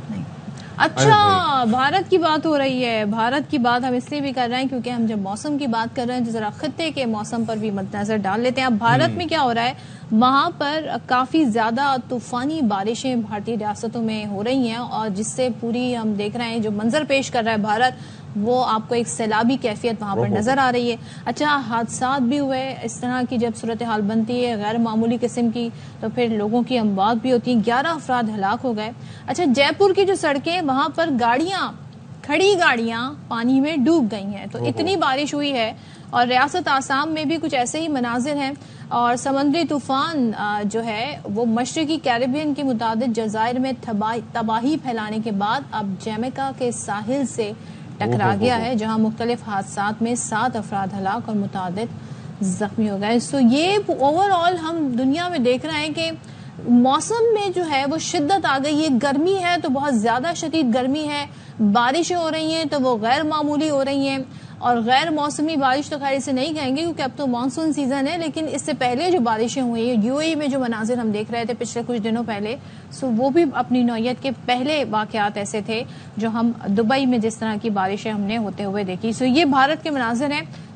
B: اچھا، بھارت کی بات ہو رہی ہے. بھارت کی بات ہم اس لیے بھی کر رہے ہیں کیونکہ ہم جب موسم کی بات کر رہے ہیں تو ذرا خطے کے موسم پر بھی مد نظر ڈال لیتے ہیں. اب بھارت میں کیا ہو رہا ہے، وہاں پر کافی زیادہ طوفانی بارشیں بھارتی ریاستوں میں ہو رہی ہیں اور جس سے پوری ہم دیکھ رہے ہیں جو منظر پیش کر رہا ہے بھارت، وہ آپ کو ایک سیلابی کیفیت وہاں پر نظر آ رہی ہے. اچھا، حادثات بھی ہوئے. اس طرح کی جب صورتحال بنتی ہے غیر معمولی قسم کی تو پھر لوگوں کی اموات بھی ہوتی ہیں. 11 افراد ہلاک ہو گئے. اچھا، جے پور کی جو سڑکیں وہاں پر کھڑی گاڑیاں پانی میں ڈوب گئی ہیں. تو اتنی بارش ہوئی ہے اور ریاست آسام میں بھی کچھ ایسے ہی مناظر ہیں. اور سمندری طوفان جو ہے وہ مشرقی کیریبین کے متعدد جزائر میں تباہی پھیلانے کے بعد اب جمیکا کے ساحل سے ٹکرا گیا ہے، جہاں مختلف حادثات میں 7 افراد ہلاک اور متعدد زخمی ہو گئے. سو یہ اوور آل ہم دنیا میں دیکھ رہے ہیں کہ موسم میں جو ہے وہ شدت آ گئی ہے. گرمی ہے تو بہت زیادہ شدید گرمی ہے، بارشیں ہو رہی ہیں تو وہ غیر معمولی ہو رہی ہیں. اور غیر موسمی بارش تو خیر اسے نہیں کہیں گے کیونکہ اب تو مانسون سیزن ہے، لیکن اس سے پہلے جو بارشیں ہوئی ہیں یو اے ای میں جو مناظر ہم دیکھ رہے تھے پچھلے کچھ دنوں پہلے، سو وہ بھی اپنی نوعیت کے پہلے واقعات ایسے تھے جو ہم دبئی میں جس طرح کی بارشیں ہم نے ہوتے ہوئے دیکھی. سو یہ بھارت کے مناظر ہیں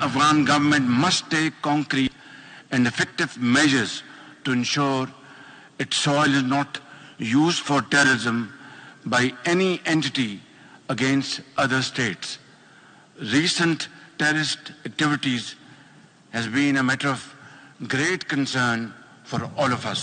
O: Afghan government must take concrete and effective measures to ensure its soil is not used for terrorism by any entity against other states. Recent terrorist activities has been a matter of great concern for all of us.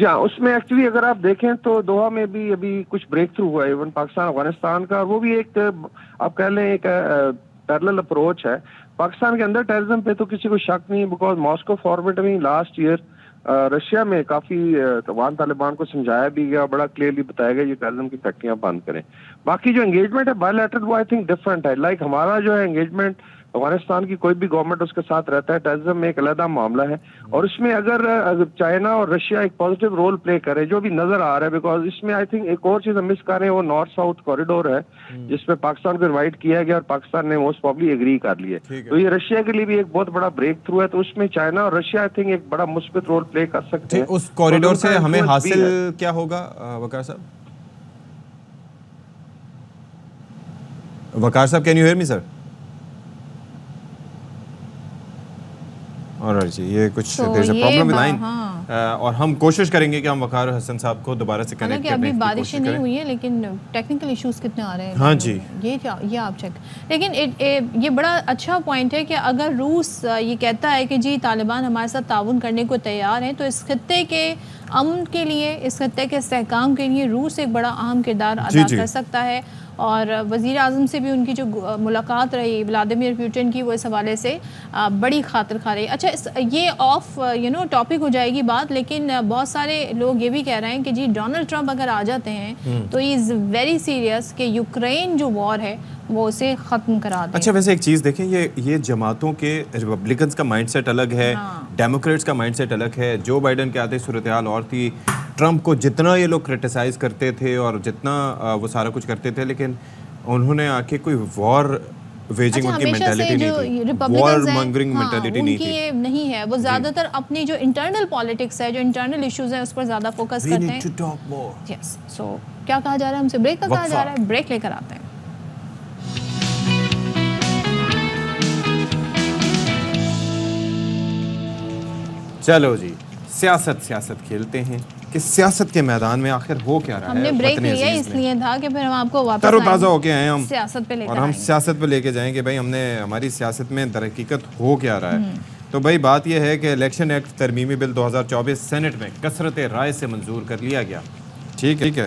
P: جی ہاں، اس میں actually اگر آپ دیکھیں تو Doha میں بھی ابھی کچھ بریک تھرو ہوا ہے ایون پاکستان افغانستان کا، وہ بھی ایک آپ کہہ لیں ایک پیرلل اپروچ ہے پاکستان کے اندر ٹیررزم پہ، تو کسی کو شک نہیں، بیکاز ماسکو فارورڈ میں لاسٹ ایئر رشیا میں کافی افغان طالبان کو سمجھایا بھی گیا، بڑا کلیئرلی بتایا گیا یہ ٹیررزم کی فیکٹریاں بند کریں. باقی جو انگیجمنٹ ہے بائی لیٹرل وہ آئی تھنک ڈفرنٹ ہے. لائک ہمارا جو ہے انگیجمنٹ افغانستان کی کوئی بھی گورنمنٹ اس کے ساتھ رہتا ہے، ٹیررزم میں ایک علیحدہ معاملہ ہے، اور اس میں اگر چائنا اور رشیا ایک پازیٹیو رول پلے کرے جو بھی نظر آ رہا ہے، بیکاز اس میں آئی تھنک ایک اور چیز ہم مس کر رہے ہیں، وہ نارتھ ساؤتھ کوریڈور ہے جس پہ پاکستان کو انوائٹ کیا گیا اور پاکستان نے موسٹ پرابلی ایگری کر لیے. تو یہ رشیا کے لیے بھی ایک بہت بڑا بریک تھرو ہے، تو اس میں چائنا اور رشیا آئی تھنک ایک بڑا مثبت رول پلے کر سکتے ہیں.
A: اس کوریڈور سے ہمیں حاصل کیا ہوگا وقار صاحب؟ وقار صاحب کین یو ہیئر می سر؟ جی یہ کچھ پرابلم لائن، اور ہم کوشش کریں گے کہ ہم وقار حسن صاحب کو دوبارہ سے کنیکٹ کرنے کی کوشش کریں. ابھی بارشیں نہیں ہوئی ہیں لیکن ٹیکنیکل ایشوز کتنے آ رہے ہیں. ہاں جی یہ آپ چیک. لیکن یہ بڑا اچھا پوائنٹ ہے کہ اگر روس یہ کہتا ہے کہ جی طالبان ہمارے ساتھ تعاون کرنے کو تیار ہیں، تو اس خطے کے امن کے لیے، اس خطے کے استحکام کے لیے روس ایک بڑا اہم کردار ادا کر سکتا ہے. اور وزیر اعظم سے بھی ان کی جو ملاقات رہی ولادیمیر پوٹن کی، وہ اس حوالے سے بڑی خاطر خواہ رہی. اچھا یہ آف ٹاپک ہو جائے گی بات، لیکن بہت سارے لوگ یہ بھی کہہ رہے ہیں کہ جی ڈونلڈ ٹرمپ اگر آ جاتے ہیں تو از ویری سیریس کہ یوکرین جو وار ہے وہ اسے ختم کرا دیں. اچھا ویسے ایک چیز دیکھیں، یہ جماعتوں کے ریپبلکنز کا مائنڈ سیٹ الگ ہے، ڈیموکریٹس کا مائنڈ سیٹ الگ ہے. جو بائیڈن کے آتے صورتحال اور تھی، ٹرمپ کو جتنا یہ لوگ کرٹیسائز کرتے تھے اور جتنا وہ سارا کچھ کرتے تھے، لیکن انہوں نے آ کے کوئی وار ویجنگ ان کی مینٹیلٹی نہیں تھی، وار مانگرنگ مینٹیلٹی نہیں تھی.
B: یہ نہیں ہے، وہ زیادہ تر اپنی جو انٹرنل پالیٹکس ہے، جو انٹرنل ایشوز ہیں اس پر زیادہ فوکس کرتے ہیں. یس، سو کیا کہا جا رہا ہے، ہم سے بریک کا کہا جا رہا ہے، بریک لے کر آتے ہیں.
A: چلو جی، سیاست کھیلتے ہیں کہ سیاست کے میدان میں آخر ہو کیا رہا ہے.
B: ہم نے بریک لیا اس لیے تھا کہ پھر ہم آپ کو واپس
A: تر و تازہ ہو کے آئے ہم
B: سیاست پہ لے کر،
A: اور ہم سیاست پہ لے کے جائیں کہ بھائی ہماری سیاست میں در حقیقت ہو کیا رہا ہے. تو بھائی بات یہ ہے کہ الیکشن ایکٹ ترمیمی بل 2024 سینٹ میں کثرت رائے سے منظور کر لیا گیا. ٹھیک ہے،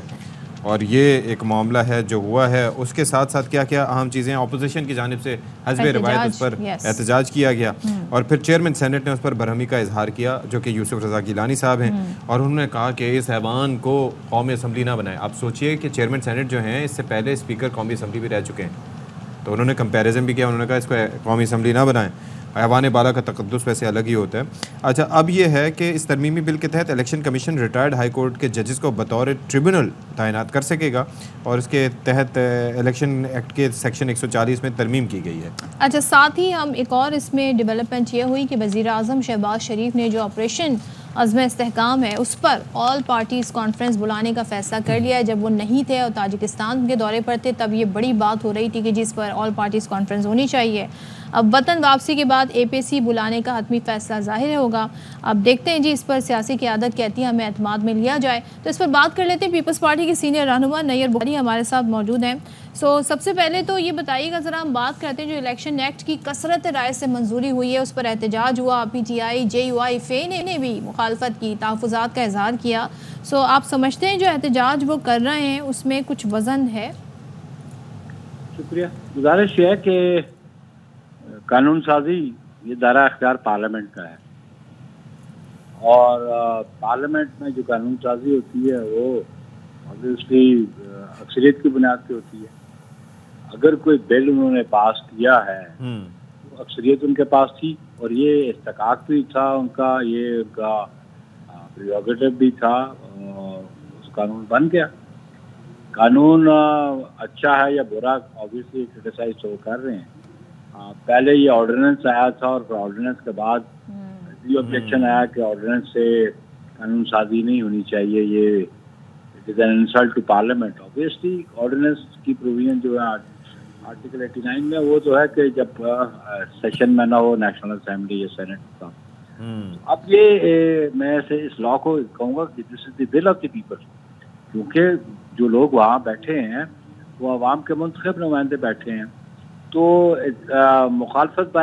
A: اور یہ ایک معاملہ ہے جو ہوا ہے. اس کے ساتھ ساتھ کیا کیا اہم چیزیں، اپوزیشن کی جانب سے حسب روایت اس پر احتجاج کیا گیا، اور پھر چیئرمین سینٹ نے اس پر برہمی کا اظہار کیا جو کہ یوسف رضا گیلانی صاحب ہیں، اور انہوں نے کہا کہ اس ایوان کو قومی اسمبلی نہ بنائے. آپ سوچئے کہ چیئرمین سینٹ جو ہیں اس سے پہلے اسپیکر قومی اسمبلی بھی رہ چکے ہیں، تو انہوں نے کمپیریزن بھی کیا، انہوں نے کہا اس کو قومی اسمبلی نہ بنائیں. ایوان بالا کا تقدس ویسے الگ ہی ہوتا ہے. اچھا اب یہ ہے کہ اس ترمیمی بل کے تحت election commission retired high court کے ججز کو بطور ٹریبونل تعینات کر سکے گا، اور اس کے تحت الیکشن ایکٹ کے سیکشن 140 میں ترمیم کی گئی ہے.
B: اچھا ساتھ ہی ہم ایک اور اس میں ڈیولپمنٹ یہ ہوئی کہ وزیر اعظم شہباز شریف نے جو آپریشن عزم استحکام ہے اس پر آل پارٹیز کانفرنس بلانے کا فیصلہ کر لیا ہے. جب وہ نہیں تھے اور تاجکستان کے دورے پر تھے تب یہ بڑی بات ہو رہی تھی کہ جس پر آل پارٹیز کانفرنس ہونی چاہیے. اب وطن واپسی کے بعد اے پی سی بلانے کا حتمی فیصلہ ظاہر ہوگا. اب دیکھتے ہیں جی اس پر سیاسی قیادت کہتی ہے ہمیں اعتماد میں لیا جائے. تو اس پر بات کر لیتے ہیں. پیپلز پارٹی کے سینئر رہنما نیئر بخاری ہمارے ساتھ موجود ہیں. سب سے پہلے تو یہ بتائیے گا ذرا، ہم بات کرتے ہیں جو الیکشن ایکٹ کی کثرت رائے سے منظوری ہوئی ہے اس پر احتجاج ہوا، P T I, J you آئی، فے نے بھی مخالفت کی، تحفظات کا اظہار کیا. آپ سمجھتے ہیں جو احتجاج وہ کر رہے ہیں اس میں کچھ وزن ہے؟
Q: شکریہ. گزارش یہ ہے کہ قانون سازی یہ دائرہ اختیار پارلیمنٹ کا ہے، اور پارلیمنٹ میں جو قانون سازی ہوتی ہے وہ obviously اکثریت کی بنیاد پہ ہوتی ہے. اگر کوئی بل انہوں نے پاس کیا ہے تو اکثریت ان کے پاس تھی، اور یہ استحقاق بھی تھا ان کا، یہ ان کا پریروگیٹو بھی تھا، قانون بن گیا. قانون اچھا ہے یا برا obviously کرٹیسائز تو کر رہے ہیں. پہلے یہ آرڈیننس آیا تھا، اور پھر آرڈیننس کے بعد یہ آبجیکشن آیا کہ آرڈیننس سے قانون سازی نہیں ہونی چاہیے، یہ it is an insult to parliament. Obviously ordinance کی پروویژن جو ہے آرٹیکل 89 میں وہ تو ہے کہ جب سیشن میں نہ ہو نیشنل اسمبلی یا سینٹ کا. اب یہ میں سے اس لا کو کہوں گا کہ دس از دی ول آف دی پیپل، کیونکہ جو لوگ وہاں بیٹھے ہیں وہ عوام کے منتخب نمائندے بیٹھے ہیں. تو مخالفت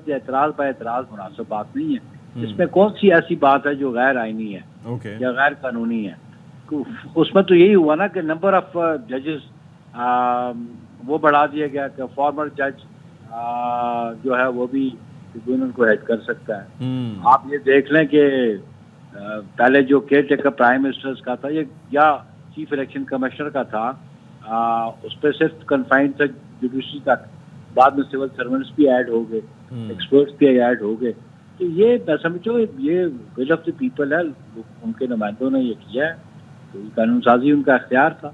Q: یا اعتراض مناسب بات نہیں ہے. اس میں کون سی ایسی بات ہے جو غیر آئینی ہے یا غیر قانونی ہے؟ اس میں تو یہی ہوا نا کہ نمبر آف ججز وہ بڑھا دیا گیا کہ فارمر جج جو ہے وہ بھی ٹریبیونل کو ہیڈ کر سکتا ہے. آپ یہ دیکھ لیں کہ پہلے جو کیئر ٹیکر پرائم منسٹر کا تھا یا چیف الیکشن کمشنر کا تھا, اس پہ صرف کنفائنڈ تھا جوڈیشری تک, بعد میں سول سرونٹس بھی ایڈ ہو گئے, ایکسپرٹس بھی ایڈ ہو گئے. تو یہ میں سمجھو یہ ول آف دی پیپل ہے, ان کے نمائندوں نے یہ کیا ہے, تو قانون سازی ان کا اختیار تھا.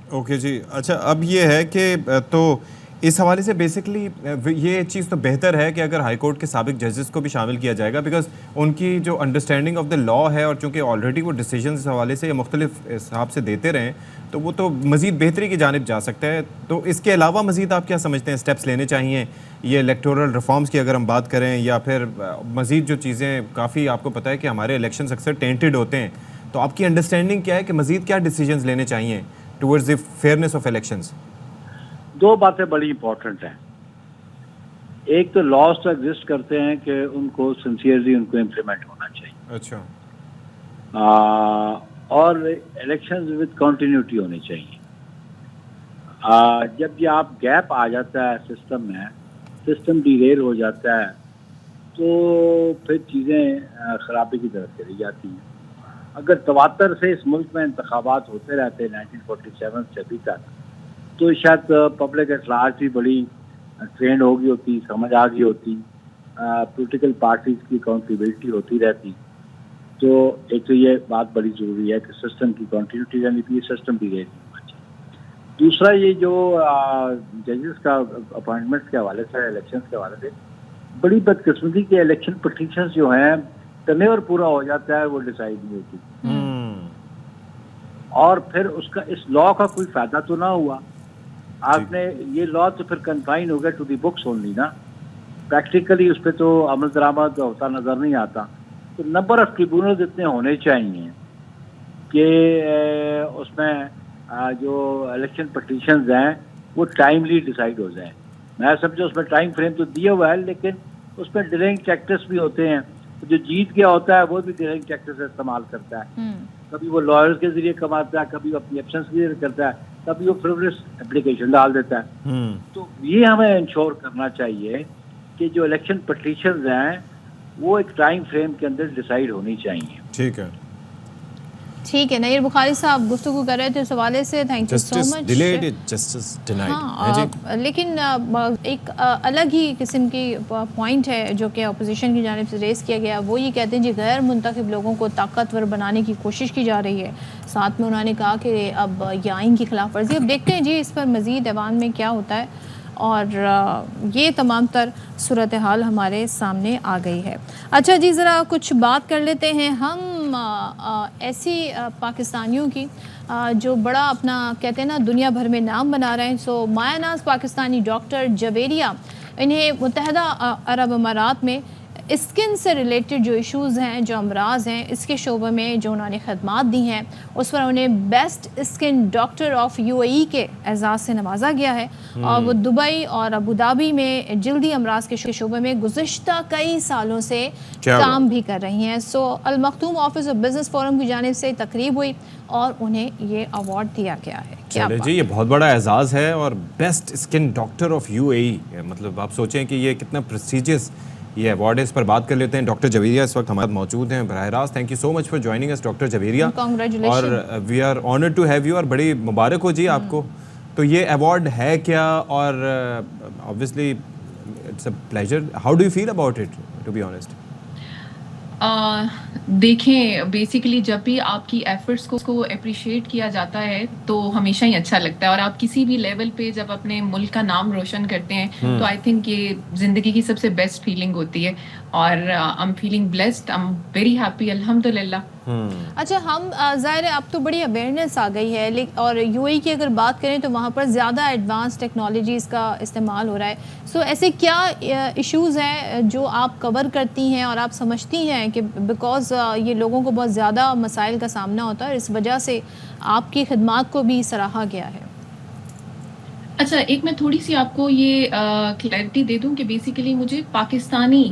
A: اوکے جی, اچھا اب یہ ہے کہ تو اس حوالے سے بیسکلی یہ چیز تو بہتر ہے کہ اگر ہائی کورٹ کے سابق ججز کو بھی شامل کیا جائے گا, بیکاز ان کی جو انڈرسٹینڈنگ آف دا لا ہے, اور چونکہ آلریڈی وہ ڈیسیجنز اس حوالے سے مختلف حساب سے دیتے رہیں, تو وہ تو مزید بہتری کی جانب جا سکتا ہے. تو اس کے علاوہ مزید آپ کیا سمجھتے ہیں اسٹیپس لینے چاہیے یہ الیکٹورل ریفارمز کی اگر ہم بات کریں, یا پھر مزید جو چیزیں کافی آپ کو پتہ ہے کہ ہمارے الیکشنز اکثر ٹینٹڈ ہوتے ہیں, تو آپ کی انڈرسٹینڈنگ کیا ہے کہ مزید کیا ڈیسیجنز لینے چاہیے towards the fairness of elections?
Q: دو باتیں بڑی امپورٹنٹ ہیں. ایک تو لاز تو ایگزسٹ کرتے ہیں کہ ان کو سنسیئرلی ان کو امپلیمنٹ ہونا چاہیے.
A: اچھا.
Q: اور الیکشنز ود کنٹینیوٹی ہونی چاہیے. جب یہ آپ گیپ آ جاتا ہے سسٹم میں, سسٹم ڈیریل ہو جاتا ہے, تو پھر چیزیں خرابی کی طرف چلی جاتی ہیں. اگر تواتر سے اس ملک میں انتخابات ہوتے رہتے 1947 سے ابھی تک, تو شاید پبلک ایٹ لارج بھی بڑی ٹرینڈ ہو گئی ہوتی, سمجھ آ گئی ہوتی, پولیٹیکل پارٹیز کی اکاؤنٹیبلٹی ہوتی رہتی. تو ایک تو یہ بات بڑی ضروری ہے کہ سسٹم کی کنٹینیوٹی رہنی چاہیے, سسٹم بھی ریٹ ہونا چاہیے. دوسرا یہ جو ججز کا اپوائنٹمنٹ کے حوالے سے, الیکشنز کے حوالے سے بڑی بدقسمتی کے الیکشن پٹیشنز جو ہیں ٹرنیور پورا ہو جاتا ہے, وہ ڈیسائیڈ نہیں ہوتی, اور پھر اس کا اس لا کا کوئی فائدہ تو نہ ہوا. آپ نے یہ لا تو پھر کنفائن ہو گیا ٹو دی بکس اونلی نا, پریکٹیکلی اس پہ تو عمل درآمد ہوتا نظر نہیں آتا. تو نمبر آف ٹریبیونلز اتنے ہونے چاہیے کہ اس میں جو الیکشن پٹیشنز ہیں وہ ٹائملی ڈیسائیڈ ہو جائیں. میں سمجھو اس میں ٹائم فریم تو دیا ہوا ہے, لیکن اس میں ڈیلینگ ٹیکٹس بھی ہوتے ہیں. جو جیت گیا ہوتا ہے وہ بھی ڈیلینگ ٹیکٹس استعمال کرتا ہے. کبھی وہ لائرز کے ذریعے کماتا ہے, کبھی وہ اپنی ایبسنس کے ذریعے کرتا ہے, کبھی وہ فریولس اپلیکیشن ڈال دیتا ہے. تو یہ ہمیں انشور کرنا چاہیے کہ جو الیکشن پٹیشنز ہیں وہ ایک ٹائم فریم کے اندر ڈیسائیڈ ہونی چاہیے.
A: ٹھیک ہے,
B: ٹھیک ہے. نیر بخاری صاحب گفتگو کر رہے تھے اس حوالے سے, تھینک یو سو مچ. لیکن ایک الگ ہی قسم کی پوائنٹ ہے جو کہ اپوزیشن کی جانب سے ریز کیا گیا, وہ یہ کہتے ہیں جی غیر منتخب لوگوں کو طاقتور بنانے کی کوشش کی جا رہی ہے. ساتھ میں انہوں نے کہا کہ اب یہ آئین کی خلاف ورزی. اب دیکھتے ہیں جی اس پر مزید ایوان میں کیا ہوتا ہے, اور یہ تمام تر صورتحال ہمارے سامنے آ گئی ہے. اچھا جی, ذرا کچھ بات کر لیتے ہیں ہم ایسی پاکستانیوں کی جو بڑا اپنا کہتے ہیں نا دنیا بھر میں نام بنا رہے ہیں. سو مایہ ناز پاکستانی ڈاکٹر جویریہ, انہیں متحدہ عرب امارات میں اسکن سے ریلیٹڈ جو ایشوز ہیں, جو امراض ہیں, اس کے شعبے میں جو انہوں نے خدمات دی ہیں, اس پر انہیں best skin doctor of UAE کے اعزاز سے نوازا گیا ہے. اور وہ دبئی اور ابوظہبی میں جلدی امراض کے شعبے میں گزشتہ کئی سالوں سے کام بھی کر رہی ہیں. سو المختوم آفس آف بزنس فورم کی جانب سے تقریب ہوئی اور انہیں یہ ایوارڈ دیا گیا ہے.
A: چلے جی, یہ بہت بڑا اعزاز ہے, اور best skin doctor of UAE, مطلب آپ سوچیں کہ یہ کتنا پریسٹیجیس یہ ایوارڈ ہے. اس پر بات کر لیتے ہیں. ڈاکٹر جویریہ اس وقت ہمارے موجود ہیں براہ راست. Thank you so much for joining اس ڈاکٹر جویریہ, اور we are honoured to have you, اور بڑی مبارک ہو جی آپ کو. تو یہ ایوارڈ ہے کیا, اور obviously it's a pleasure. How do you feel about it, to be honest?
R: دیکھیں بیسیکلی جب بھی آپ کی ایفرٹس کو اپریشیٹ کیا جاتا ہے تو ہمیشہ ہی اچھا لگتا ہے, اور آپ کسی بھی لیول پہ جب اپنے ملک کا نام روشن کرتے ہیں تو آئی تھنک یہ زندگی کی سب سے بیسٹ فیلنگ ہوتی ہے, اور I am feeling blessed, I am very happy, الحمدللہ.
B: اچھا, ہم ظاہر ہے اب تو بڑی اویئرنیس آ گئی ہے, اور UAE کی اگر بات کریں تو وہاں پر زیادہ ایڈوانس ٹیکنالوجیز کا استعمال ہو رہا ہے. سو ایسے کیا ایشوز ہیں جو آپ کور کرتی ہیں اور آپ سمجھتی ہیں کہ بیکاز یہ لوگوں کو بہت زیادہ مسائل کا سامنا ہوتا ہے, اور اس وجہ سے آپ کی خدمات کو بھی سراہا گیا ہے؟
R: اچھا, ایک میں تھوڑی سی آپ کو یہ کلیئرٹی دے دوں کہ بیسیکلی مجھے پاکستانی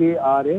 S: KRA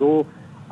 S: 2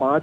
S: 5